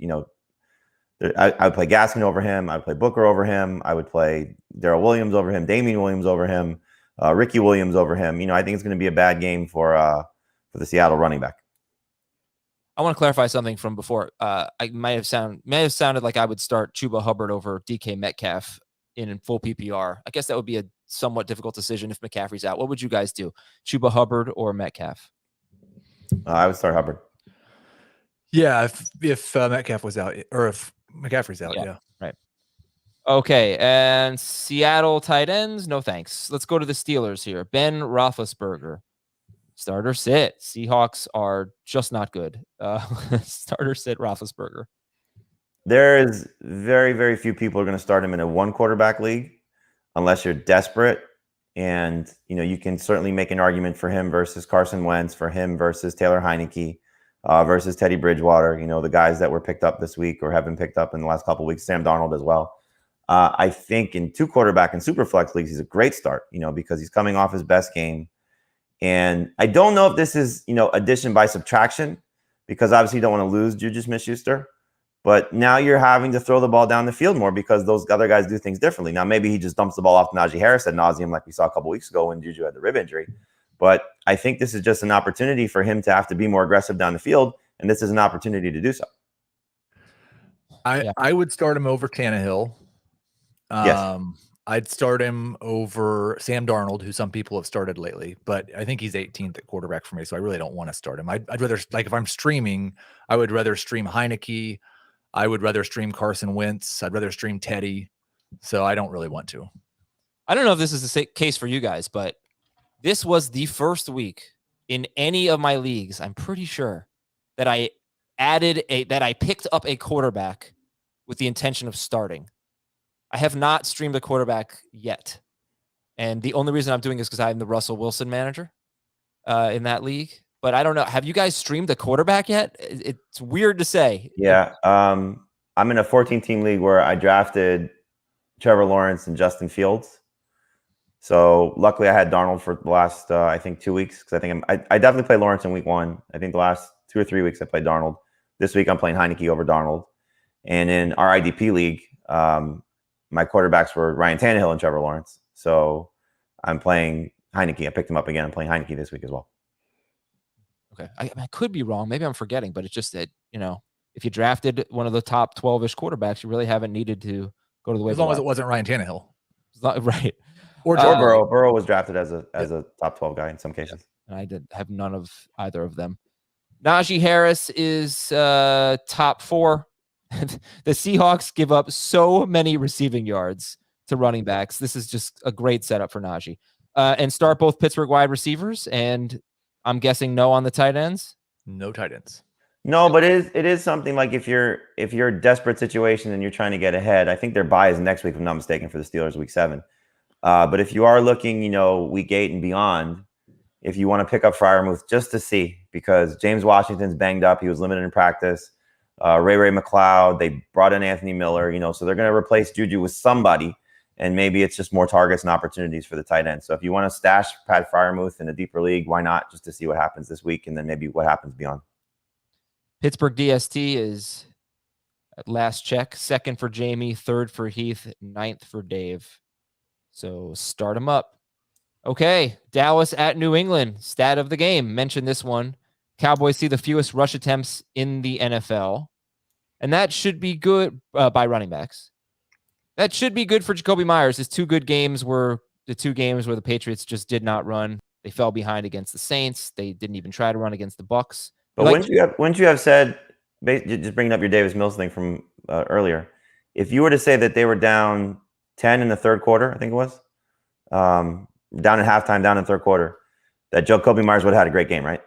I would play Gaskin over him. I would play Booker over him. I would play Darrel Williams over him, Damian Williams over him, Ricky Williams over him. I think it's going to be a bad game for the Seattle running back. I want to clarify something from before. I may have sounded like I would start Chuba Hubbard over DK Metcalf in full PPR. I guess that would be a somewhat difficult decision if McCaffrey's out. What would you guys do? Chuba Hubbard or Metcalf? I would start Hubbard. Yeah, if Metcalf was out, or if McCaffrey's out, yeah. Right. Okay, and Seattle tight ends, no thanks. Let's go to the Steelers here. Ben Roethlisberger, starter sit. Seahawks are just not good. Starter sit Roethlisberger. There is very, very few people are going to start him in a 1 quarterback league unless you're desperate. And, you can certainly make an argument for him versus Carson Wentz, for him versus Taylor Heineke, versus Teddy Bridgewater, the guys that were picked up this week or have been picked up in the last couple of weeks, Sam Darnold as well. I think in 2 quarterback and super flex leagues, he's a great start, because he's coming off his best game. And I don't know if this is, addition by subtraction, because obviously you don't want to lose Juju Smith-Schuster. But now you're having to throw the ball down the field more because those other guys do things differently. Now, maybe he just dumps the ball off to Najee Harris ad nauseum like we saw a couple weeks ago when Juju had the rib injury. But I think this is just an opportunity for him to have to be more aggressive down the field, and this is an opportunity to do so. I would start him over Tannehill. Yes. I'd start him over Sam Darnold, who some people have started lately, but I think he's 18th at quarterback for me, so I really don't want to start him. I'd rather, like if I'm streaming, I would rather stream Heineke. I would rather stream Carson Wentz. I'd rather stream Teddy. So I don't really want to. I don't know if this is the case for you guys, but this was the first week in any of my leagues, I'm pretty sure, that I picked up a quarterback with the intention of starting. I have not streamed a quarterback yet. And the only reason I'm doing this is because I'm the Russell Wilson manager in that league. But I don't know. Have you guys streamed a quarterback yet? It's weird to say. Yeah. I'm in a 14-team league where I drafted Trevor Lawrence and Justin Fields. So luckily I had Darnold for the last, I think 2 weeks. Because I definitely played Lawrence in week 1. I think the last 2 or 3 weeks I played Darnold. This week I'm playing Heineke over Darnold. And in our IDP league, my quarterbacks were Ryan Tannehill and Trevor Lawrence. So I'm playing Heineke. I picked him up again. I'm playing Heineke this week as well. Okay. I could be wrong. Maybe I'm forgetting, but it's just that, if you drafted one of the top 12-ish quarterbacks, you really haven't needed to go to the waiver. As long as it wasn't Ryan Tannehill. Right. Or Burrow. Burrow was drafted as a top 12 guy in some cases. And I did have none of either of them. Najee Harris is top 4. The Seahawks give up so many receiving yards to running backs. This is just a great setup for Najee. And start both Pittsburgh wide receivers, and I'm guessing no on the tight ends. No tight ends. No, but it is something like if you're a desperate situation and you're trying to get ahead. I think their bye is next week, if I'm not mistaken, for the Steelers, week 7. But if you are looking, week 8 and beyond, if you want to pick up Freiermuth just to see, because James Washington's banged up, he was limited in practice. Ray McLeod, they brought in Anthony Miller, so they're going to replace Juju with somebody, and maybe it's just more targets and opportunities for the tight end. So if you want to stash Pat Freiermuth in a deeper league, why not, just to see what happens this week and then maybe what happens beyond. Pittsburgh DST is, at last check, 2nd for Jamie, 3rd for Heath, 9th for Dave. So start him up. Okay, Dallas at New England. Stat of the game. Mentioned this one. Cowboys see the fewest rush attempts in the NFL. And that should be good by running backs. That should be good for Jacoby Myers. His 2 good games were the 2 games where the Patriots just did not run. They fell behind against the Saints. They didn't even try to run against the Bucs. But wouldn't you have said, just bringing up your Davis Mills thing from earlier, if you were to say that they were down 10 in the third quarter, I think it was, down at halftime, down in the third quarter, that Jacoby Myers would have had a great game, right?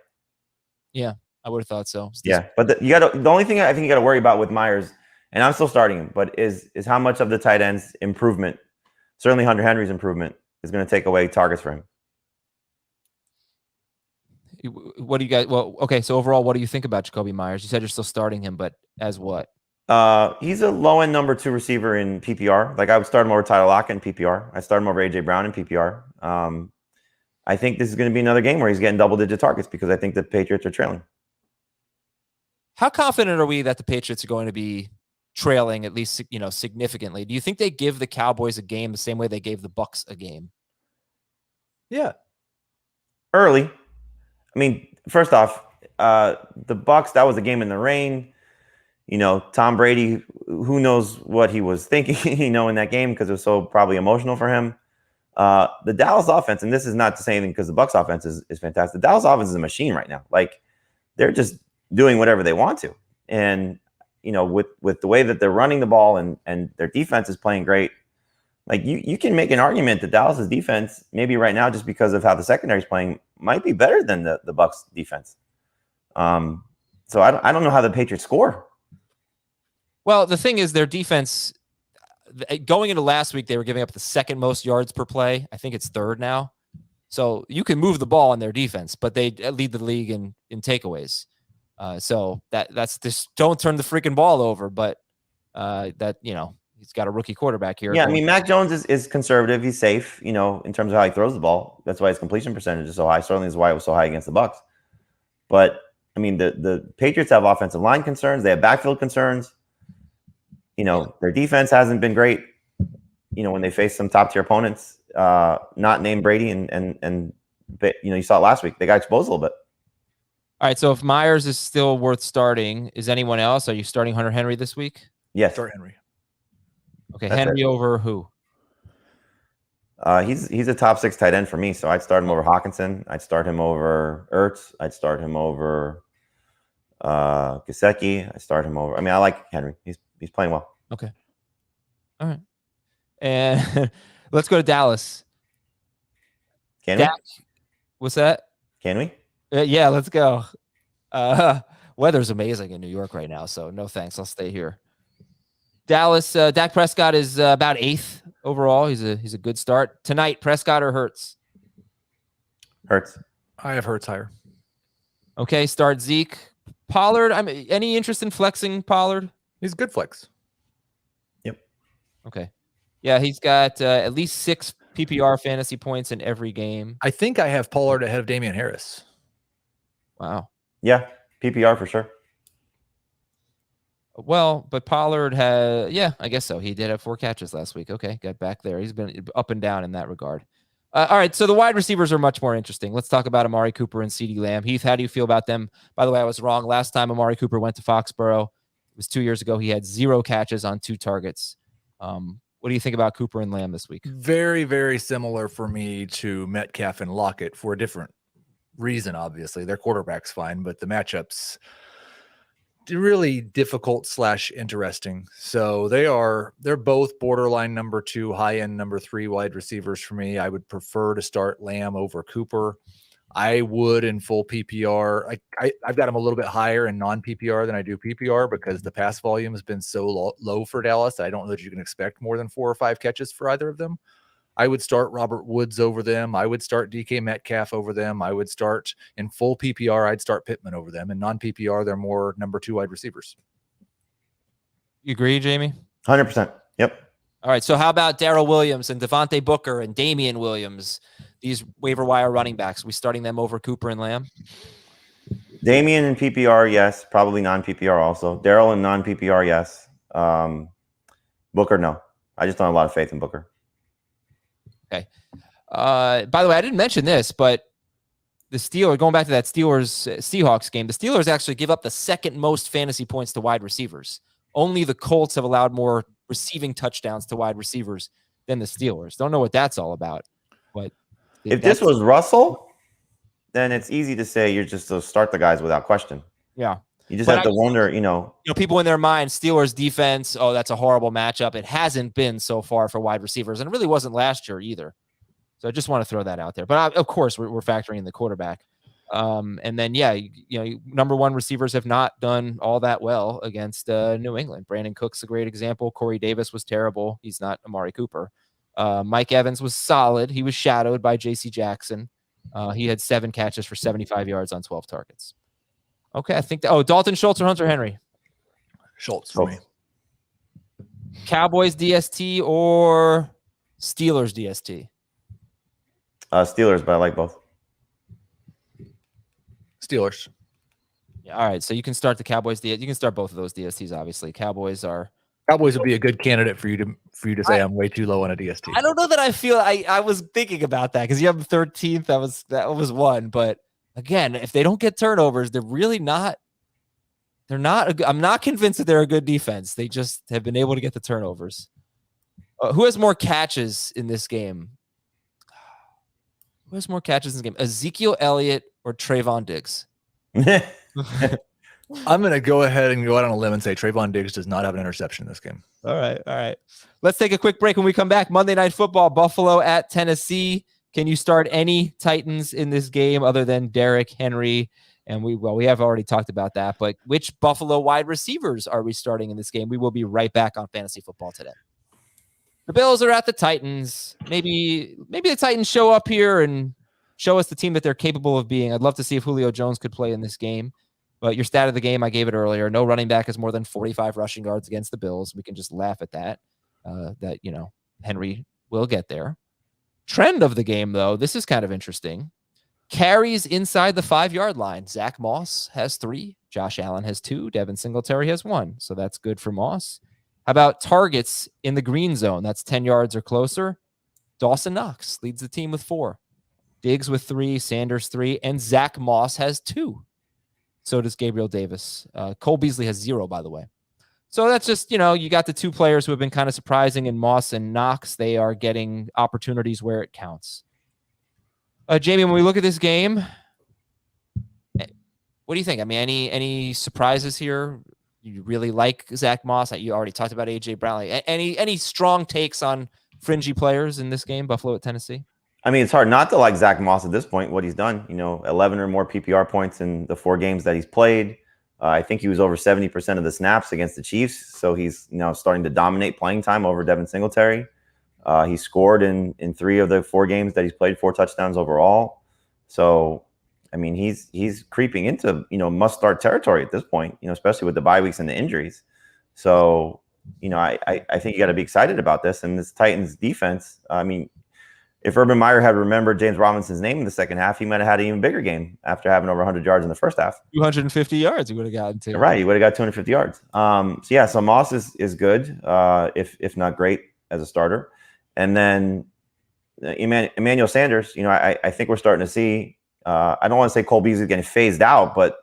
Yeah, I would have thought so. Yeah, but the only thing I think you got to worry about with Myers, and I'm still starting him, but is how much of the tight end's improvement, certainly Hunter Henry's improvement, is going to take away targets for him. What do you guys? Well, okay. So overall, what do you think about Jacoby Myers? You said you're still starting him, but as what? He's a low end number 2 receiver in PPR. Like I would start him over Tyler Lockett in PPR. I start him over AJ Brown in PPR. I think this is going to be another game where he's getting double-digit targets because I think the Patriots are trailing. How confident are we that the Patriots are going to be trailing at least, significantly? Do you think they give the Cowboys a game the same way they gave the Bucs a game? Yeah. Early. I mean, first off, the Bucs, that was a game in the rain. Tom Brady, who knows what he was thinking, in that game because it was so probably emotional for him. The Dallas offense, and this is not to say anything because the Bucs offense is fantastic. The Dallas offense is a machine right now. Like they're just doing whatever they want to. And, with the way that they're running the ball and their defense is playing great, like you can make an argument that Dallas's defense, maybe right now, just because of how the secondary is playing, might be better than the Bucs defense. So I don't know how the Patriots score. Well, the thing is their defense going into last week, they were giving up the 2nd most yards per play. I think it's 3rd now. So you can move the ball on their defense, but they lead the league in takeaways. So that's just don't turn the freaking ball over. But he's got a rookie quarterback here. Yeah, I mean, Mac Jones is conservative. He's safe, in terms of how he throws the ball. That's why his completion percentage is so high. Certainly is why it was so high against the Bucs. But I mean, the Patriots have offensive line concerns. They have backfield concerns. Their defense hasn't been great. When they face some top tier opponents, not named Brady, and you saw it last week. They got exposed a little bit. All right. So if Myers is still worth starting, is anyone else? Are you starting Hunter Henry this week? Yes. Start Henry. Okay, that's Henry over who? He's a top 6 tight end for me, so I'd start him over Hawkinson. I'd start him over Ertz. I'd start him over Gasecki, I start him over. I mean, I like Henry. He's playing well. Okay. All right. And let's go to Dallas. Can we? What's that? Can we? Yeah, let's go. Weather's amazing in New York right now, so no thanks. I'll stay here. Dallas, Dak Prescott is about 8th overall. He's a good start. Tonight, Prescott or Hurts? Hurts. I have Hurts higher. Okay, start Zeke. Pollard, any interest in flexing Pollard? He's a good flex. Yep. Okay. Yeah, he's got at least 6 PPR fantasy points in every game. I think I have Pollard ahead of Damian Harris. Wow. Yeah, PPR for sure. Well, but Pollard I guess so. He did have 4 catches last week. Okay, got back there. He's been up and down in that regard. All right, so the wide receivers are much more interesting. Let's talk about Amari Cooper and CeeDee Lamb. Heath, how do you feel about them? By the way, I was wrong. Last time Amari Cooper went to Foxborough, it was 2 years ago. He had 0 catches on 2 targets. What do you think about Cooper and Lamb this week? Very, very similar for me to Metcalf and Lockett for a different reason, obviously. Their quarterback's fine, but the matchups really difficult / interesting. So they're both borderline number 2, high end number 3 wide receivers for me. I would prefer to start Lamb over Cooper. I would in full PPR. I've got him a little bit higher in non-PPR than I do PPR because the pass volume has been so low for Dallas. I don't know that you can expect more than 4 or 5 catches for either of them. I would start Robert Woods over them. I would start DK Metcalf over them. I would start in full PPR. I'd start Pittman over them. In non-PPR, they're more number 2 wide receivers. You agree, Jamie? 100%. Yep. All right, so how about Darrel Williams and Devontae Booker and Damian Williams, these waiver wire running backs? Are we starting them over Cooper and Lamb? Damian in PPR, yes. Probably non-PPR also. Darrel in non-PPR, yes. Booker, no. I just don't have a lot of faith in Booker. Okay. By the way, I didn't mention this, but the Steelers, going back to that Seahawks game, the Steelers actually give up the 2nd most fantasy points to wide receivers. Only the Colts have allowed more receiving touchdowns to wide receivers than the Steelers. Don't know what that's all about. But if this was Russell, then it's easy to say you're just to start the guys without question. Yeah. You just have to wonder, people in their mind, Steelers defense, oh, that's a horrible matchup. It hasn't been so far for wide receivers, and it really wasn't last year either. So I just want to throw that out there. But of course, we're factoring in the quarterback. And then, number 1 receivers have not done all that well against New England. Brandon Cook's a great example. Corey Davis was terrible. He's not Amari Cooper. Mike Evans was solid. He was shadowed by J.C. Jackson. He had 7 catches for 75 yards on 12 targets. Okay, I think Dalton Schultz or Hunter Henry? Schultz for me. Cowboys DST or Steelers DST? Steelers, but I like both. Steelers. Yeah, all right, so you can start the Cowboys. You can start both of those DSTs, obviously. Cowboys would be a good candidate for you to say I'm way too low on a DST. I don't know that I feel I was thinking about that because you have them 13th. That was one, but again, if they don't get turnovers, they're really not. They're not. I'm not convinced that they're a good defense. They just have been able to get the turnovers. Who has more catches in this game? Who has more catches in this game? Ezekiel Elliott or Trayvon Diggs? I'm going to go ahead and go out on a limb and say Trayvon Diggs does not have an interception in this game. All right. Let's take a quick break. When we come back, Monday Night Football, Buffalo at Tennessee. Can you start any Titans in this game other than Derrick Henry? And we have already talked about that, but which Buffalo wide receivers are we starting in this game? We will be right back on Fantasy Football Today. The Bills are at the Titans. Maybe the Titans show up here and show us the team that they're capable of being. I'd love to see if Julio Jones could play in this game. But your stat of the game, I gave it earlier. No running back has more than 45 rushing yards against the Bills. We can just laugh at that. Henry will get there. Trend of the game, though, this is kind of interesting. Carries inside the 5-yard line. Zach Moss has 3. Josh Allen has 2. Devin Singletary has 1. So that's good for Moss. How about targets in the green zone? That's 10 yards or closer. Dawson Knox leads the team with 4. Diggs with 3. Sanders 3. And Zach Moss has 2. So does Gabriel Davis. Cole Beasley has 0, by the way. So that's just, you got the 2 players who have been kind of surprising in Moss and Knox. They are getting opportunities where it counts. Jamie, when we look at this game, what What do you think? I mean, any surprises here? You really like Zach Moss? You already talked about AJ Brown. Like, any strong takes on fringy players in this game, Buffalo at Tennessee? I mean, it's hard not to like Zach Moss at this point, what he's done. 11 or more PPR points in the 4 games that he's played. I think he was over 70% of the snaps against the Chiefs. So he's now starting to dominate playing time over Devin Singletary. He scored in 3 of the 4 games that he's played, 4 touchdowns overall. So, I mean, he's creeping into, must-start territory at this point, especially with the bye weeks and the injuries. So, I think you got to be excited about this. And this Titans defense, I mean, if Urban Meyer had remembered James Robinson's name in the second half, he might have had an even bigger game after having over 100 yards in the first half. 250 yards he would have gotten to. Right, he would have got 250 yards. So Moss is good, if not great as a starter. And then Emmanuel Sanders, I think we're starting to see, I don't want to say Cole Beasley is getting phased out, but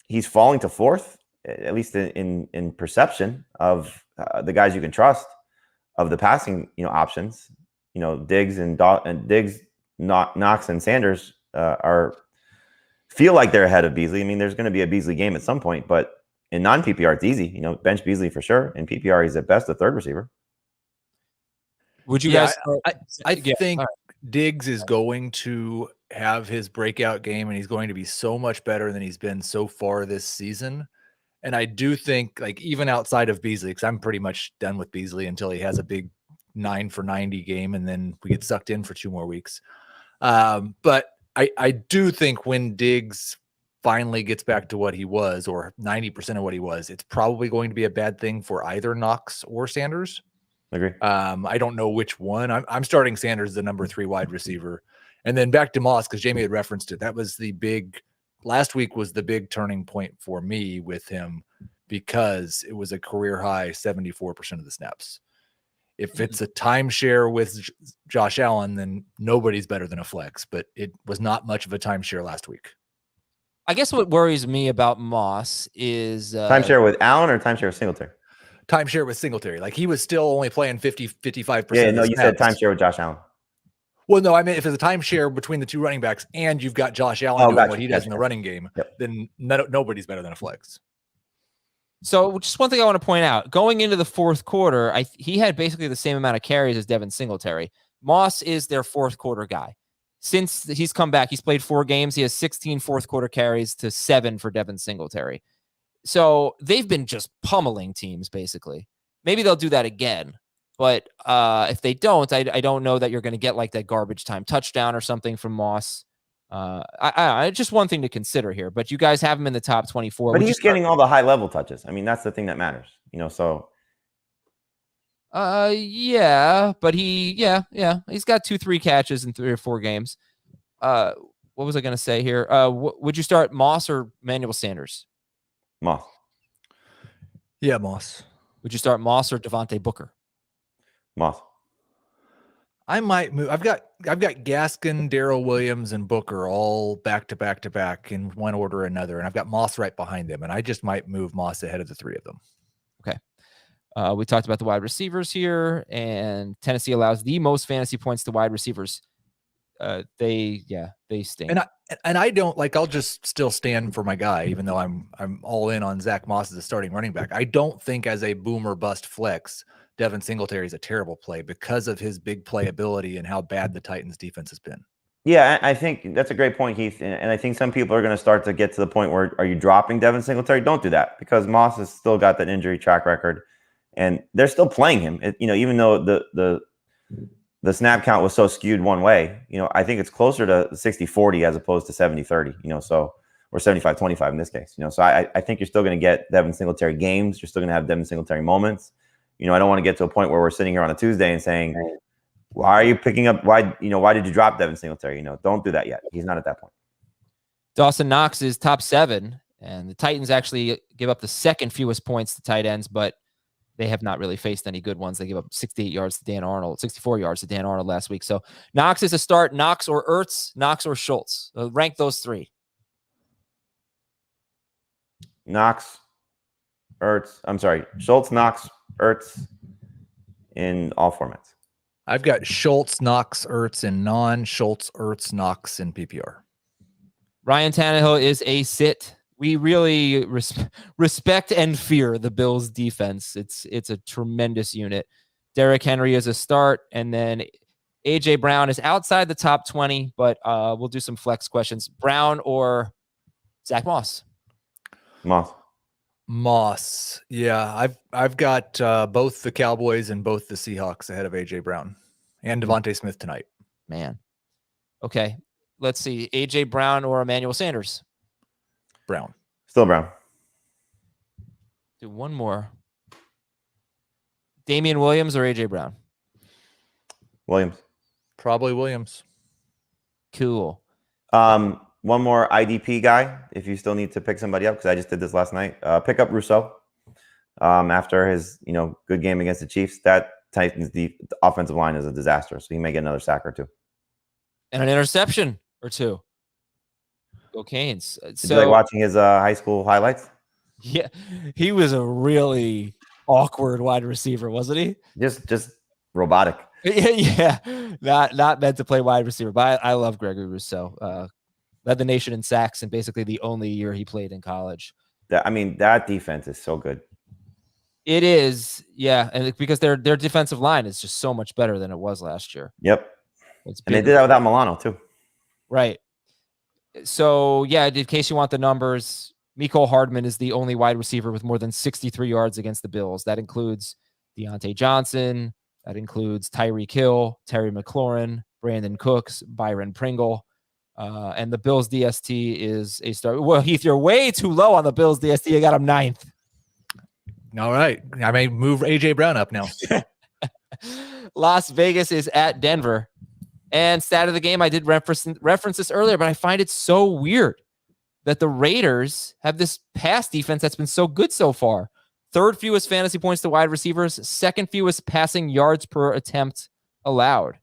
he's falling to 4th, at least in perception of the guys you can trust, of the passing options. Diggs Knox and Sanders feel like they're ahead of Beasley. I mean, there's going to be a Beasley game at some point, but in non-PPR, it's easy. Bench Beasley for sure. In PPR, he's at best a 3rd receiver. Would you guys? I think Diggs is going to have his breakout game, and he's going to be so much better than he's been so far this season. And I do think, like, even outside of Beasley, because I'm pretty much done with Beasley until he has a big 9 for 90 game, and then we get sucked in for 2 more weeks. But I do think when Diggs finally gets back to what he was, or 90% of what he was, it's probably going to be a bad thing for either Knox or Sanders. Agree. I don't know which one. I'm starting Sanders, the number 3 wide receiver. And then back to Moss, because Jamie had referenced it. That was last week was the big turning point for me with him, because it was a career high 74% of the snaps. If it's a timeshare with Josh Allen, then nobody's better than a flex, but it was not much of a timeshare last week. I guess what worries me about Moss is timeshare with Allen or timeshare with Singletary? Timeshare with Singletary. Like, he was still only playing 55%. Yeah, no, you said timeshare with Josh Allen. Well, no, I mean, if it's a timeshare between the 2 running backs and you've got Josh Allen doing what he does in the running game, then nobody's better than a flex. So just one thing I want to point out, going into the 4th quarter, he had basically the same amount of carries as Devin Singletary. Moss is their 4th quarter guy. Since he's come back, he's played 4 games. He has 16 4th quarter carries to 7 for Devin Singletary. So they've been just pummeling teams, basically. Maybe they'll do that again. But if they don't, I don't know that you're going to get like that garbage time touchdown or something from Moss. Just one thing to consider here. But you guys have him in the top 24. But he's getting all the high-level touches. I mean, that's the thing that matters. So. Yeah. But he's got 2-3 catches in 3 or 4 games. What was I going to say here? Would you start Moss or Emmanuel Sanders? Moss. Yeah, Moss. Would you start Moss or Devontae Booker? Moss. I might move. I've got Gaskin, Darrel Williams, and Booker all back to back in one order or another, and I've got Moss right behind them, and I just might move Moss ahead of the 3 of them. Okay. We talked about the wide receivers here, and Tennessee allows the most fantasy points to wide receivers. They stink. And I don't like. I'll just still stand for my guy, even though I'm all in on Zach Moss as a starting running back. I don't think as a boom or bust flex, Devin Singletary is a terrible play because of his big playability and how bad the Titans defense has been. Yeah, I think that's a great point, Heath. And I think some people are going to start to get to the point where, are you dropping Devin Singletary? Don't do that, because Moss has still got that injury track record, and they're still playing him. Even though the snap count was so skewed one way, I think it's closer to 60-40 as opposed to 70-30, or 75-25 in this case. So I think you're still going to get Devin Singletary games. You're still going to have Devin Singletary moments. I don't want to get to a point where we're sitting here on a Tuesday and saying, why are you picking up? Why did you drop Devin Singletary? Don't do that yet. He's not at that point. Dawson Knox is top 7, and the Titans actually give up the 2nd fewest points to tight ends, but they have not really faced any good ones. They give up 68 yards to Dan Arnold, 64 yards to Dan Arnold last week. So Knox is a start. Knox or Ertz, Knox or Schultz. Rank those 3. Knox, Ertz. I'm sorry, Schultz, Knox, Ertz in all formats. I've got Schultz, Knox, Ertz in non, Schultz, Ertz, Knox in PPR. Ryan Tannehill is a sit. We really respect and fear the Bills defense. It's a tremendous unit. Derrick Henry is a start, and then AJ Brown is outside the top 20, but we'll do some flex questions. Brown or Zach Moss? Moss. Yeah, I've got both the Cowboys and both the Seahawks ahead of AJ Brown and Devontae Smith tonight. Man. Okay. Let's see. AJ Brown or Emmanuel Sanders? Brown. Still Brown. Do one more. Damian Williams or AJ Brown? Williams. Probably Williams. Cool. One more IDP guy, if you still need to pick somebody up, because I just did this last night. Pick up Rousseau. After his good game against the Chiefs, that Titans the offensive line is a disaster, so he may get another sack or two. And an interception or two. Go Canes. Did you like watching his high school highlights? Yeah, he was a really awkward wide receiver, wasn't he? Just robotic. Yeah, not meant to play wide receiver. But I love Gregory Rousseau. Led the nation in sacks, and basically the only year he played in college. That defense is so good. It is, yeah, and because their defensive line is just so much better than it was last year. Yep, and they did that without Milano too. Right. So yeah, in case you want the numbers, Mecole Hardman is the only wide receiver with more than 63 yards against the Bills. That includes Deontay Johnson. That includes Tyreek Hill, Terry McLaurin, Brandon Cooks, Byron Pringle. And the Bills DST is a start. Well, Heath, you're way too low on the Bills DST. You got him 9th. All right. I may move AJ Brown up now. Las Vegas is at Denver. And stat of the game, I did reference this earlier, but I find it so weird that the Raiders have this pass defense that's been so good so far. 3rd fewest fantasy points to wide receivers, 2nd fewest passing yards per attempt allowed.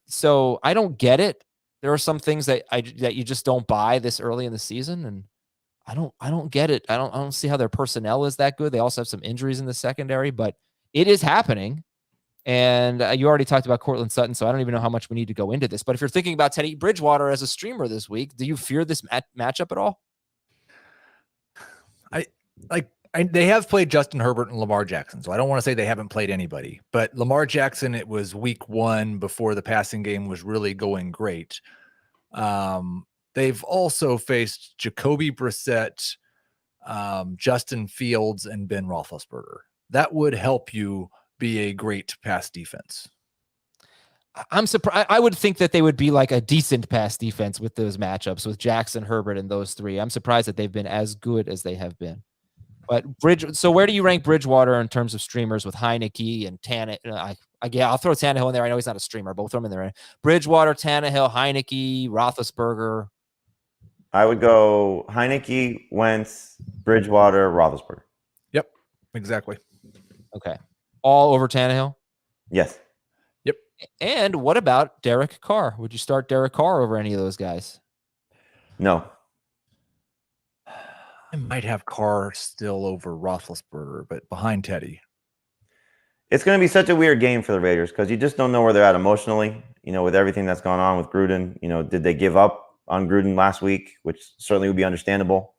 So I don't get it. There are some things that you just don't buy this early in the season, and I don't get it. I don't see how their personnel is that good. They also have some injuries in the secondary, but it is happening. And you already talked about Courtland Sutton, so I don't even know how much we need to go into this. But if you're thinking about Teddy Bridgewater as a streamer this week, do you fear this matchup at all? They have played Justin Herbert and Lamar Jackson, so I don't want to say they haven't played anybody. But Lamar Jackson, it was week 1 before the passing game was really going great. They've also faced Jacoby Brissett, Justin Fields, and Ben Roethlisberger. That would help you be a great pass defense. I'm surprised. I would think that they would be like a decent pass defense with those matchups with Jackson, Herbert, and those three. I'm surprised that they've been as good as they have been. But so where do you rank Bridgewater in terms of streamers with Heineke and Tannehill? I'll throw Tannehill in there. I know he's not a streamer. Both of them in there. Bridgewater, Tannehill, Heineke, Roethlisberger. I would go Heineke, Wentz, Bridgewater, Roethlisberger. Yep, exactly. Okay. All over Tannehill? Yes. Yep. And what about Derek Carr? Would you start Derek Carr over any of those guys? No. I might have Carr still over Roethlisberger, but behind Teddy. It's going to be such a weird game for the Raiders because you just don't know where they're at emotionally, with everything that's gone on with Gruden. Did they give up on Gruden last week, which certainly would be understandable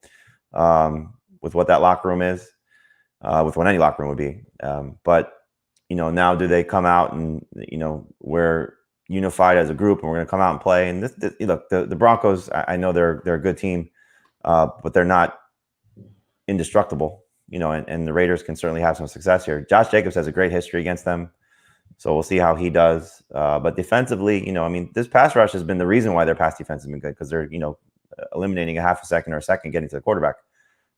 with what that locker room is, with what any locker room would be. But now do they come out and, we're unified as a group and we're going to come out and play? And look, the Broncos, I know they're a good team, but they're not indestructible, and the Raiders can certainly have some success here. Josh Jacobs has a great history against them, so we'll see how he does. But defensively, this pass rush has been the reason why their pass defense has been good, because they're, eliminating a half a second or a second getting to the quarterback.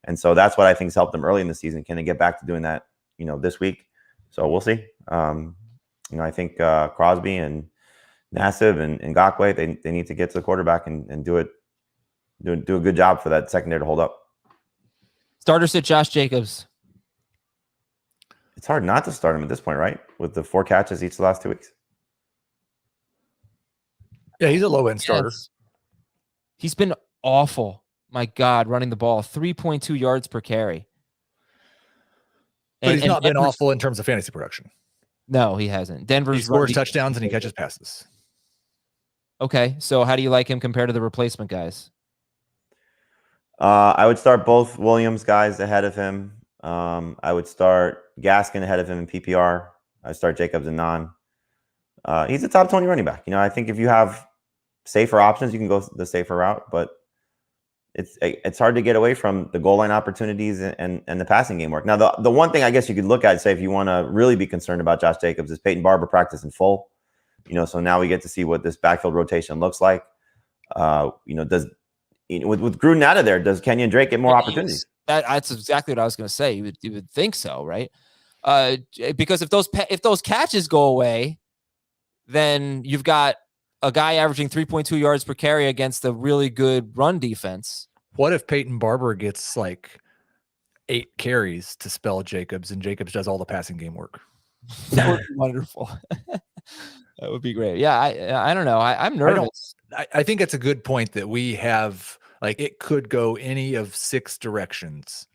And so that's what I think has helped them early in the season. Can they get back to doing that, this week? So we'll see. I think Crosby and Nassib and Ngakoue, they need to get to the quarterback and do a good job for that secondary to hold up. Starter sit Josh Jacobs. It's hard not to start him at this point, right? With the 4 catches each the last 2 weeks. Yeah, he's a low-end starter. Yes. He's been awful. My God, running the ball, 3.2 yards per carry. But he's not been awful in terms of fantasy production. No, he hasn't. Denver's he scores touchdowns and he catches passes. Okay, so how do you like him compared to the replacement guys? I would start both Williams guys ahead of him. I would start Gaskin ahead of him in PPR. I'd start Jacobs in non. He's a top 20 running back. I think if you have safer options, you can go the safer route, but it's hard to get away from the goal line opportunities and the passing game work. Now, the one thing I guess you could look at, say, if you want to really be concerned about Josh Jacobs, is Peyton Barber practice in full. So now we get to see what this backfield rotation looks like. Does with Gruden out of there, does Kenyon Drake get more opportunities? That's exactly what I was going to say. You would think so, right? Because if those catches go away, then you've got a guy averaging 3.2 yards per carry against a really good run defense. What if Peyton Barber gets like 8 carries to spell Jacobs and Jacobs does all the passing game work? That would be wonderful. That would be great. Yeah, I don't know. I'm nervous. I think it's a good point that we have, like, it could go any of 6 directions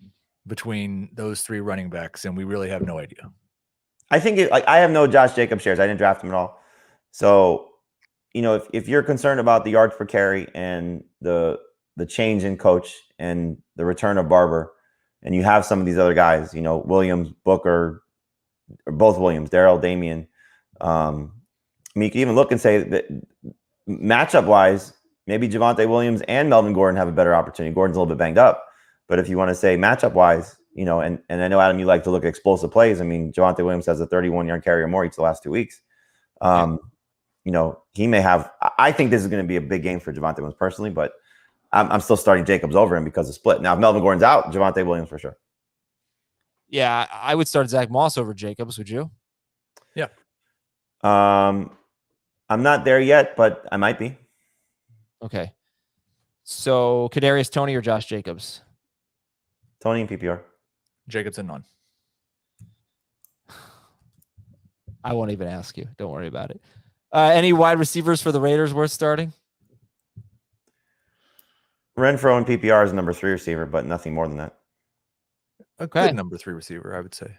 between those 3 running backs, and we really have no idea. I think I have no Josh Jacobs shares. I didn't draft him at all. So, if you're concerned about the yards per carry and the change in coach and the return of Barber, and you have some of these other guys, Williams, Booker, or both Williams, Darrel, Damian. You can even look and say that matchup wise, maybe Javonte Williams and Melvin Gordon have a better opportunity. Gordon's a little bit banged up, but if you want to say matchup wise, and I know, Adam, you like to look at explosive plays. I mean, Javonte Williams has a 31-yard carry or more each the last 2 weeks. He may have. I think this is going to be a big game for Javonte Williams personally, but I'm still starting Jacobs over him because of split. Now, if Melvin Gordon's out, Javonte Williams for sure. Yeah, I would start Zach Moss over Jacobs. Would you? Yeah. I'm not there yet, but I might be. Okay. So Kadarius Toney or Josh Jacobs? Toney in PPR. Jacobs and none. I won't even ask you. Don't worry about it. Any wide receivers for the Raiders worth starting? Renfro in PPR is number 3 receiver, but nothing more than that. A good number 3 receiver, I would say.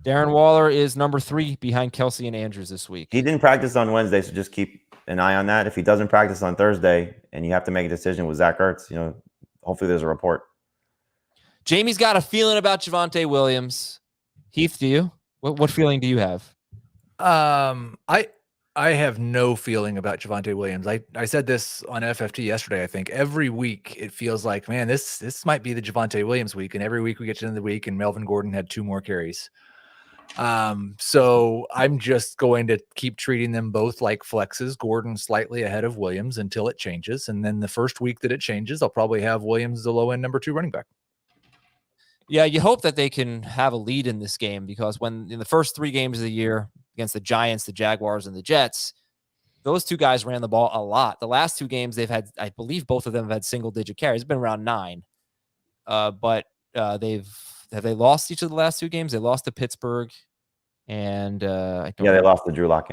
Darren Waller is number 3 behind Kelsey and Andrews this week. He didn't practice on Wednesday, so just keep an eye on that. If he doesn't practice on Thursday and you have to make a decision with Zach Ertz, hopefully there's a report. Jamie's got a feeling about Javonte Williams. Heath, do you? What feeling do you have? I have no feeling about Javonte Williams. I said this on FFT yesterday. I think every week it feels like, man, this might be the Javonte Williams week, and every week we get to the end of the week and Melvin Gordon had 2 more carries. So I'm just going to keep treating them both like flexes. Gordon slightly ahead of Williams until it changes, and then the first week that it changes, I'll probably have Williams the low end number 2 running back. Yeah, you hope that they can have a lead in this game, because when in the first 3 games of the year against the Giants, the Jaguars, and the Jets, those 2 guys ran the ball a lot. The last 2 games they've had, I believe both of them have had single-digit carries. It's been around 9. But have they lost each of the last 2 games? They lost to Pittsburgh, and they lost to Drew Lock.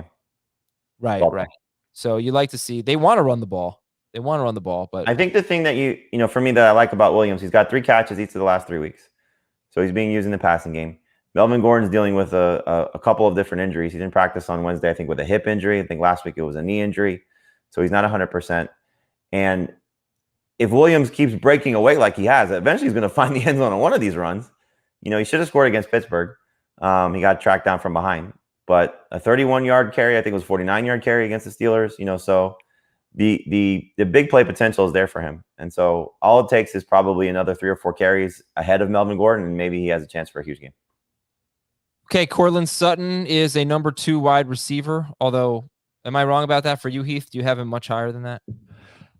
Right. So you like to see they want to run the ball. But I think the thing that for me that I like about Williams, he's got 3 catches each of the last 3 weeks. So he's being used in the passing game. Melvin Gordon's dealing with a couple of different injuries. He didn't practice on Wednesday, I think, with a hip injury. I think last week it was a knee injury. So he's not 100%. And if Williams keeps breaking away like he has, eventually he's going to find the end zone on one of these runs. He should have scored against Pittsburgh. He got tracked down from behind. But a 31-yard carry, I think it was 49-yard carry against the Steelers. So the big play potential is there for him. And so all it takes is probably another 3 or 4 carries ahead of Melvin Gordon, and maybe he has a chance for a huge game. Okay, Courtland Sutton is a number 2 wide receiver. Although, am I wrong about that for you, Heath? Do you have him much higher than that?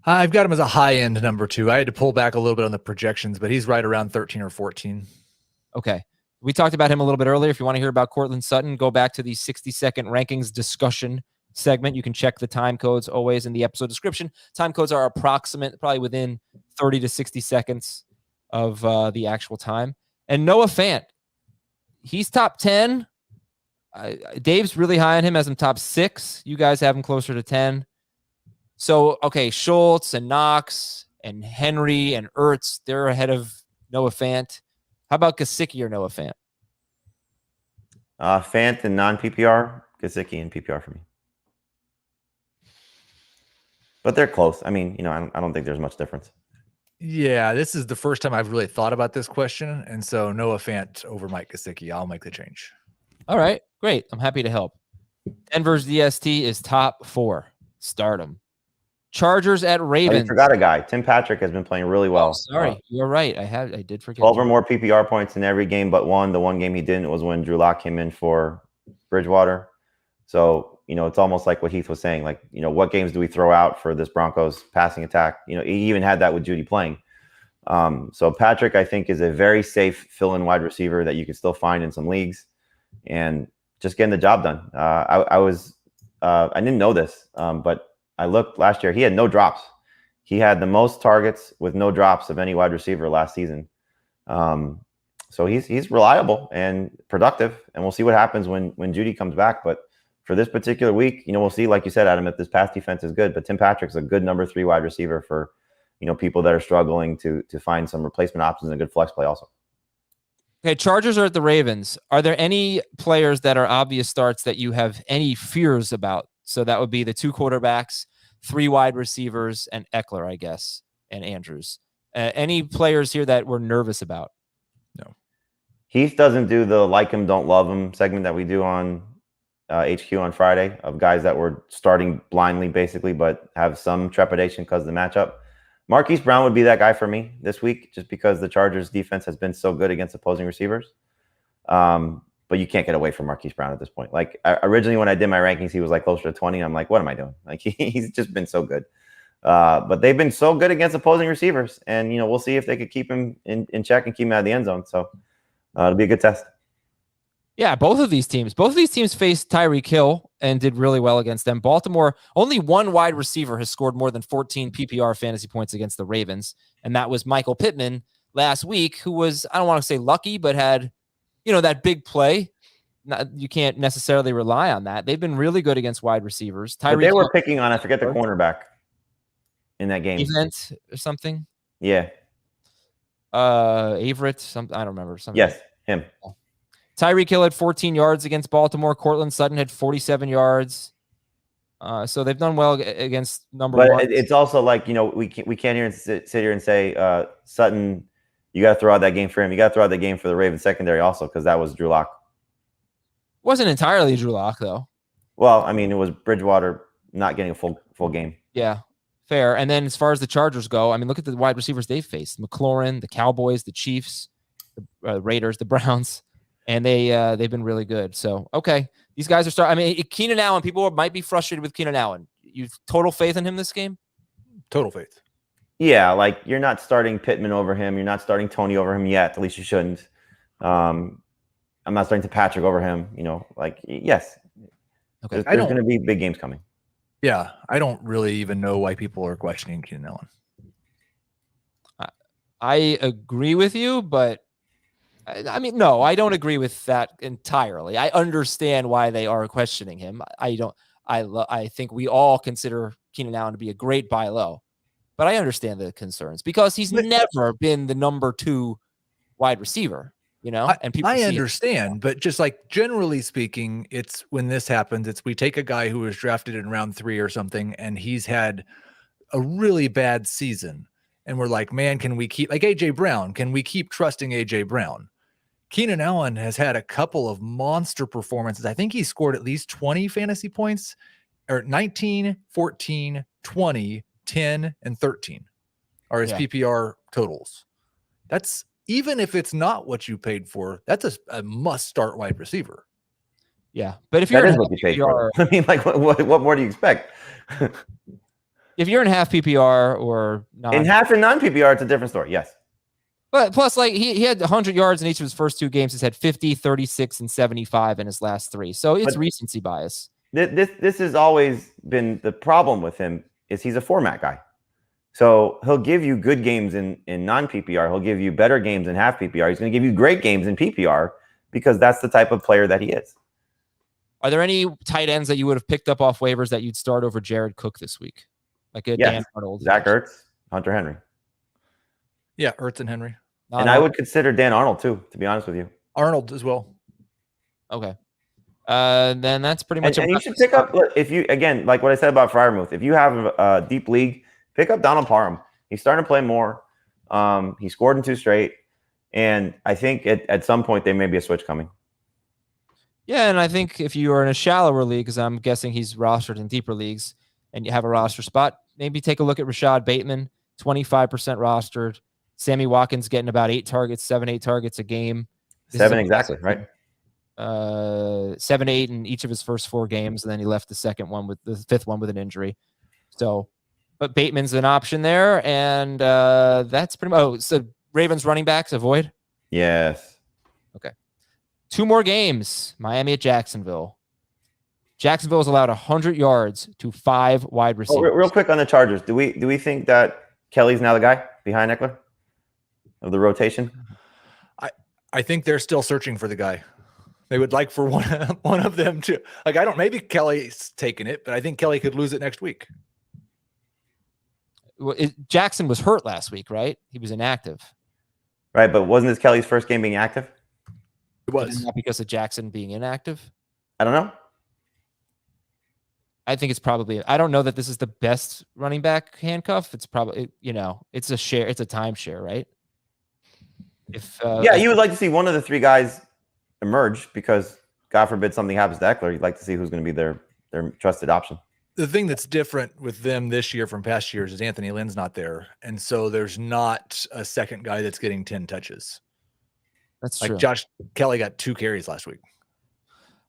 I've got him as a high-end number 2. I had to pull back a little bit on the projections, but he's right around 13 or 14. Okay. We talked about him a little bit earlier. If you want to hear about Courtland Sutton, go back to the 60-second rankings discussion segment. You can check the time codes always in the episode description. Time codes are approximate, probably within 30 to 60 seconds of the actual time. And Noah Fant, he's top 10. Dave's really high on him, as him top 6. You guys have him closer to 10. So, okay, Schultz and Knox and Henry and Ertz, they're ahead of Noah Fant. How about Gesicki or Noah Fant? Fant in non-PPR, Gesicki in PPR for me. But they're close. I mean, I don't think there's much difference. Yeah, this is the first time I've really thought about this question. And so Noah Fant over Mike Gesicki. I'll make the change. All right, great. I'm happy to help. Denver's DST is top 4. Start him. Chargers at I Ravens. forgot a guy. Tim Patrick has been playing really well. Oh, sorry, you're right. I did forget. 12 or more PPR points in every game but one. The one game he didn't was when Drew Lock came in for Bridgewater. So, it's almost like what Heath was saying. Like, what games do we throw out for this Broncos passing attack? He even had that with Judy playing. So Patrick, I think, is a very safe fill-in wide receiver that you can still find in some leagues and just getting the job done. I didn't know this, but I looked last year. He had no drops. He had the most targets with no drops of any wide receiver last season. So he's reliable and productive, and we'll see what happens when Judy comes back. But for this particular week, we'll see, like you said, Adam, if this pass defense is good. But Tim Patrick's a good number 3 wide receiver for, people that are struggling to find some replacement options and a good flex play also. Okay, Chargers are at the Ravens. Are there any players that are obvious starts that you have any fears about? So that would be the 2 quarterbacks, 3 wide receivers, and Eckler, I guess, and Andrews. Any players here that we're nervous about? No. Heath doesn't do the like him, don't love him segment that we do on HQ on Friday of guys that were starting blindly, basically, but have some trepidation because of the matchup. Marquise Brown would be that guy for me this week, just because the Chargers defense has been so good against opposing receivers. But you can't get away from Marquise Brown at this point. Like, originally when I did my rankings, he was like closer to 20. I'm like, what am I doing? Like, he's just been so good. But they've been so good against opposing receivers, and we'll see if they could keep him in check and keep him out of the end zone. So it'll be a good test. Yeah, both of these teams faced Tyreek Hill and did really well against them. Baltimore, only 1 wide receiver has scored more than 14 PPR fantasy points against the Ravens, and that was Michael Pittman last week, who was, I don't want to say lucky, but had, that big play. You can't necessarily rely on that. They've been really good against wide receivers. But they were picking on, I forget the cornerback in that game. Event or something? Yeah. Averett, I don't remember. Something. Yes, him. Tyreek Hill had 14 yards against Baltimore. Courtland Sutton had 47 yards. So they've done well against number 1. But it's also like, we can't sit here and say Sutton, you got to throw out that game for him. You got to throw out the game for the Ravens secondary also, because that was Drew Lock. Wasn't entirely Drew Lock, though. Well, I mean, it was Bridgewater not getting a full game. Yeah, fair. And then as far as the Chargers go, I mean, look at the wide receivers they've faced. McLaurin, the Cowboys, the Chiefs, the Raiders, the Browns. And they've been really good. So, okay, these guys are starting. I mean, Keenan Allen, people might be frustrated with Keenan Allen. You've total faith in him this game? Total faith. Yeah, like, you're not starting Pittman over him. You're not starting Tony over him yet. At least you shouldn't. I'm not starting to Patrick over him. Like, yes. Okay. There's going to be big games coming. Yeah, I don't really even know why people are questioning Keenan Allen. I agree with you, but I mean, no, I don't agree with that entirely. I understand why they are questioning him. I think we all consider Keenan Allen to be a great buy low, but I understand the concerns because he's never been the number 2 wide receiver, and people I understand, but just like generally speaking, it's when this happens, it's we take a guy who was drafted in round 3 or something, and he's had a really bad season. And we're like, man, can we keep, like AJ Brown, can we keep trusting AJ Brown? Keenan Allen has had a couple of monster performances. I think he scored at least 20 fantasy points, or 19, 14, 20, 10, and 13 are his PPR totals. That's, even if it's not what you paid for, that's a must-start wide receiver. Yeah, but if you're that is what you paid for. I mean, like, what more do you expect? If you're in half PPR or not, in half and non-PPR, it's a different story. Yes. But plus, like, he had 100 yards in each of his first 2 games. He's had 50, 36, and 75 in his last 3. So it's recency bias. This has always been the problem with him, is he's a format guy. So he'll give you good games in non-PPR. He'll give you better games in half PPR. He's going to give you great games in PPR because that's the type of player that he is. Are there any tight ends that you would have picked up off waivers that you'd start over Jared Cook this week? Like Dan Arnold, Zach Ertz, Hunter Henry. Yeah, Ertz and Henry. And I would consider Dan Arnold too, to be honest with you. Arnold as well. Okay. Then that's pretty much. And you should pick up, if you, again, like what I said about Freiermuth, if you have a deep league, pick up Donald Parham. He's starting to play more. He scored in 2 straight. And I think at some point there may be a switch coming. Yeah, and I think if you are in a shallower league, because I'm guessing he's rostered in deeper leagues, and you have a roster spot, maybe take a look at Rashad Bateman, 25% rostered. Sammy Watkins getting about 8 targets a game. 7 exactly, right? 7, 8 in each of his first 4 games, and then he left the fifth one with an injury. So, but Bateman's an option there, and that's pretty much. Oh, so Ravens running backs avoid. Yes. Okay. 2 more games. Miami at Jacksonville. Jacksonville has allowed 100 yards to 5 wide receivers. Oh, real quick on the Chargers. Do we think that Kelly's now the guy behind Eckler of the rotation? I think they're still searching for the guy. They would like for one of them to, like, I don't, maybe Kelly's taking it, but I think Kelly could lose it next week. Well, Jackson was hurt last week, right? He was inactive. Right, but wasn't this Kelly's first game being active? It was. Not because of Jackson being inactive. I don't know. I think it's probably, I don't know that this is the best running back handcuff. It's probably, it's a share. It's a timeshare, right? If you would like to see one of the 3 guys emerge because God forbid something happens to Eckler. You'd like to see who's going to be their trusted option. The thing that's different with them this year from past years is Anthony Lynn's not there. And so there's not a second guy that's getting 10 touches. That's like true. Josh Kelly got 2 carries last week.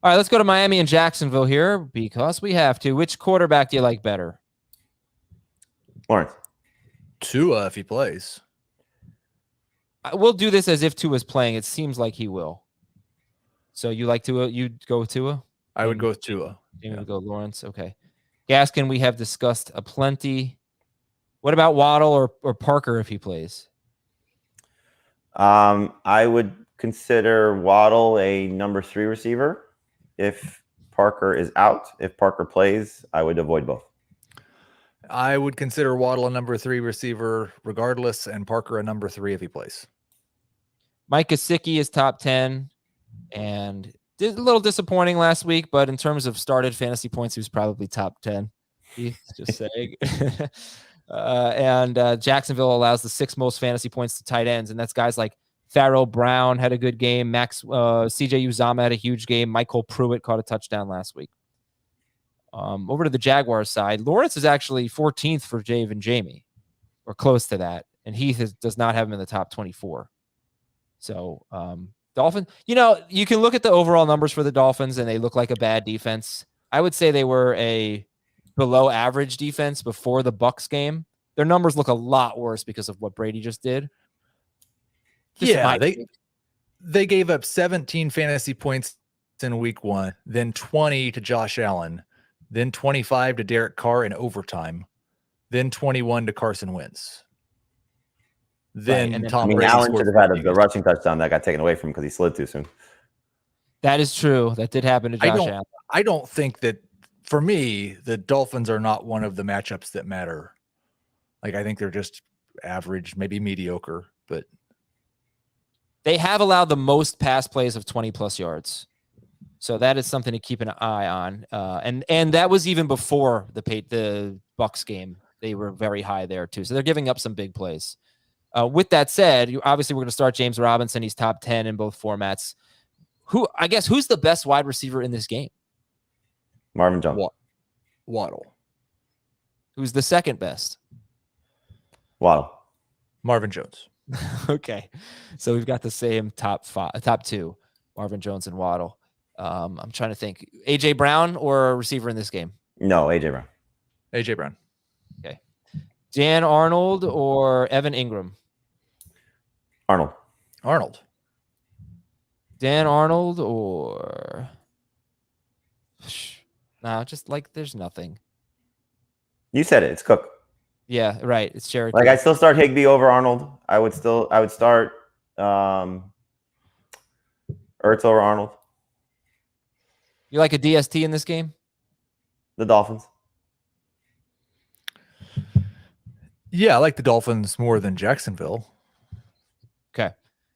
All right, let's go to Miami and Jacksonville here because we have to. Which quarterback do you like better? Lawrence. Tua, if he plays. We'll do this as if Tua's playing. It seems like he will. So you like Tua? You'd go with Tua? I would go with Tua. You would go Lawrence. Okay. Gaskin, we have discussed aplenty. What about Waddle or Parker if he plays? I would consider Waddle a number 3 receiver if Parker is out. If Parker plays, I would avoid both. I would consider Waddle a number 3 receiver regardless, and Parker a number 3 if he plays. Mike Gesicki is top 10 and did a little disappointing last week, but in terms of started fantasy points, he was probably top 10. Heath, just saying. And Jacksonville allows the 6th most fantasy points to tight ends, and that's guys like Farrell Brown had a good game. CJ Uzama had a huge game. Michael Pruitt caught a touchdown last week. Over to the Jaguars side, Lawrence is actually 14th for Jave and Jamie, or close to that, and Heath does not have him in the top 24. So Dolphins, you can look at the overall numbers for the Dolphins, and they look like a bad defense. I would say they were a below average defense before the Bucs game. Their numbers look a lot worse because of what Brady just did. They gave up 17 fantasy points in week 1, then 20 to Josh Allen, then 25 to Derek Carr in overtime, then 21 to Carson Wentz. Then, and then Tom Brady Allen scored should have had the rushing touchdown that got taken away from him because he slid too soon. That is true. That did happen to Josh Allen. I don't think that, for me, the Dolphins are not one of the matchups that matter. Like, I think they're just average, maybe mediocre, but they have allowed the most pass plays of 20+ yards. So that is something to keep an eye on. And that was even before the Bucs game. They were very high there too. So they're giving up some big plays. With that said, obviously we're going to start James Robinson. He's top 10 in both formats. Who's the best wide receiver in this game? Marvin Jones. Waddle. Who's the second best? Waddle. Marvin Jones. Okay. So we've got the same top 2, Marvin Jones and Waddle. I'm trying to think. AJ Brown or a receiver in this game? No, AJ Brown. AJ Brown. Okay. Dan Arnold or Evan Ingram? Arnold. Dan Arnold or no, just like there's nothing. You said it. It's Cook. Yeah, right. It's Jared. Like, I still start Higbee over Arnold. I would start Ertz over Arnold. You like a DST in this game? The Dolphins. Yeah, I like the Dolphins more than Jacksonville. Okay.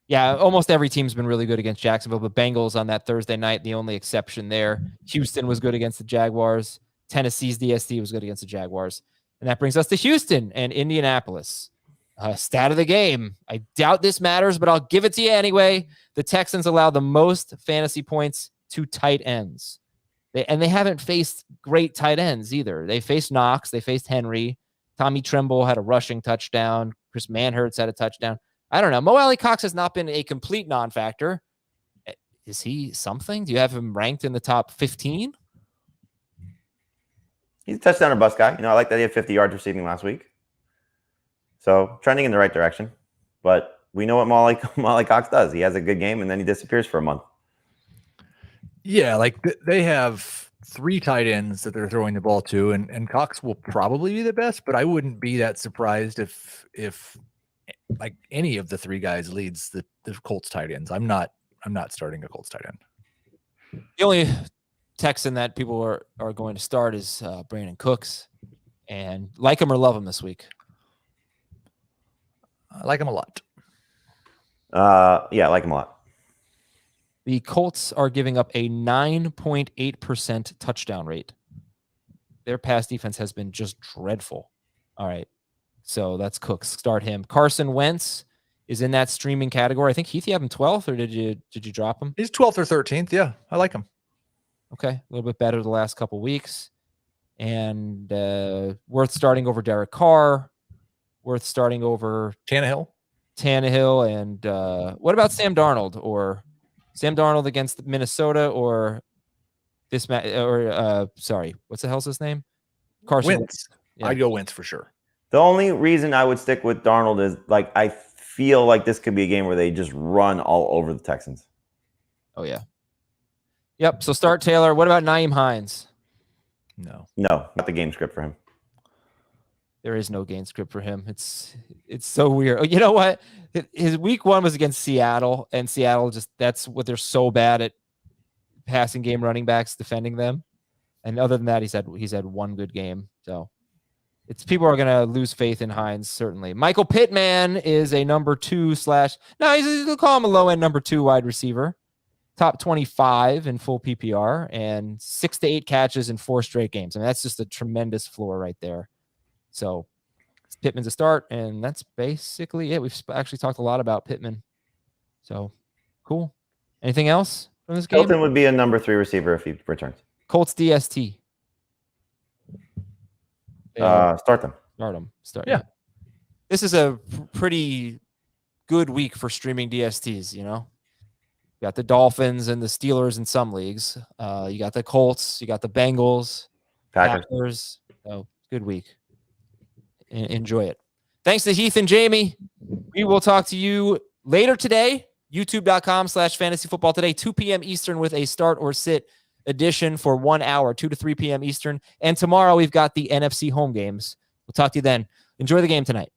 Yeah, almost every team's been really good against Jacksonville, but Bengals on that Thursday night, the only exception there. Houston was good against the Jaguars. Tennessee's DST was good against the Jaguars. And that brings us to Houston and Indianapolis. Stat of the game. I doubt this matters, but I'll give it to you anyway. The Texans allow the most fantasy points to tight ends. They haven't faced great tight ends either. They faced Knox. They faced Henry. Tommy Tremble had a rushing touchdown. Chris Manhertz had a touchdown. I don't know. Mo Alley-Cox has not been a complete non-factor. Is he something? Do you have him ranked in the top 15? He's a touchdown or bust guy. I like that he had 50 yards receiving last week. So trending in the right direction. But we know what Molly Cox does. He has a good game, and then he disappears for a month. Yeah, like they have 3 tight ends that they're throwing the ball to, and Cox will probably be the best, but I wouldn't be that surprised if like any of the 3 guys leads the Colts tight ends. I'm not starting a Colts tight end. The only Texan that people are going to start is Brandon Cooks, and like him or love him this week. I like him a lot. Yeah, I like him a lot. The Colts are giving up a 9.8% touchdown rate. Their pass defense has been just dreadful. All right. So that's Cooks. Start him. Carson Wentz is in that streaming category. I think Heath, you have him 12th, or did you drop him? He's 12th or 13th. Yeah, I like him. Okay. A little bit better the last couple weeks. And worth starting over Derek Carr. Worth starting over Tannehill. And what about Sam Darnold, or Sam Darnold against Minnesota, or this sorry, what's the hell's his name? Carson Wentz. Yeah. I'd go Wentz for sure. The only reason I would stick with Darnold is I feel like this could be a game where they just run all over the Texans. Oh yeah. Yep. So start Taylor. What about Nyheim Hines? No, not the game script for him. There is no game script for him. It's so weird. Oh, you know what? His week 1 was against Seattle, and Seattle that's what they're so bad at, passing game running backs defending them. And other than that, he's had one good game. So people are gonna lose faith in Hines, certainly. Michael Pittman is a number 2 / we'll call him a low end number 2 wide receiver. Top 25 in full PPR and 6 to 8 catches in 4 straight games. I mean, that's just a tremendous floor right there. So Pittman's a start, and that's basically it. We've actually talked a lot about Pittman. So cool. Anything else from this game? Hilton would be a number 3 receiver if he returns. Colts DST. Start them. Start. Yeah. This is a pretty good week for streaming DSTs, You got the Dolphins and the Steelers in some leagues. You got the Colts. You got the Bengals. Packers. So good week. Enjoy it. Thanks to Heath and Jamie. We will talk to you later today. YouTube.com/fantasyfootball today, 2 p.m. Eastern with a start or sit edition for 1 hour, 2 to 3 p.m. Eastern. And tomorrow we've got the NFC home games. We'll talk to you then. Enjoy the game tonight.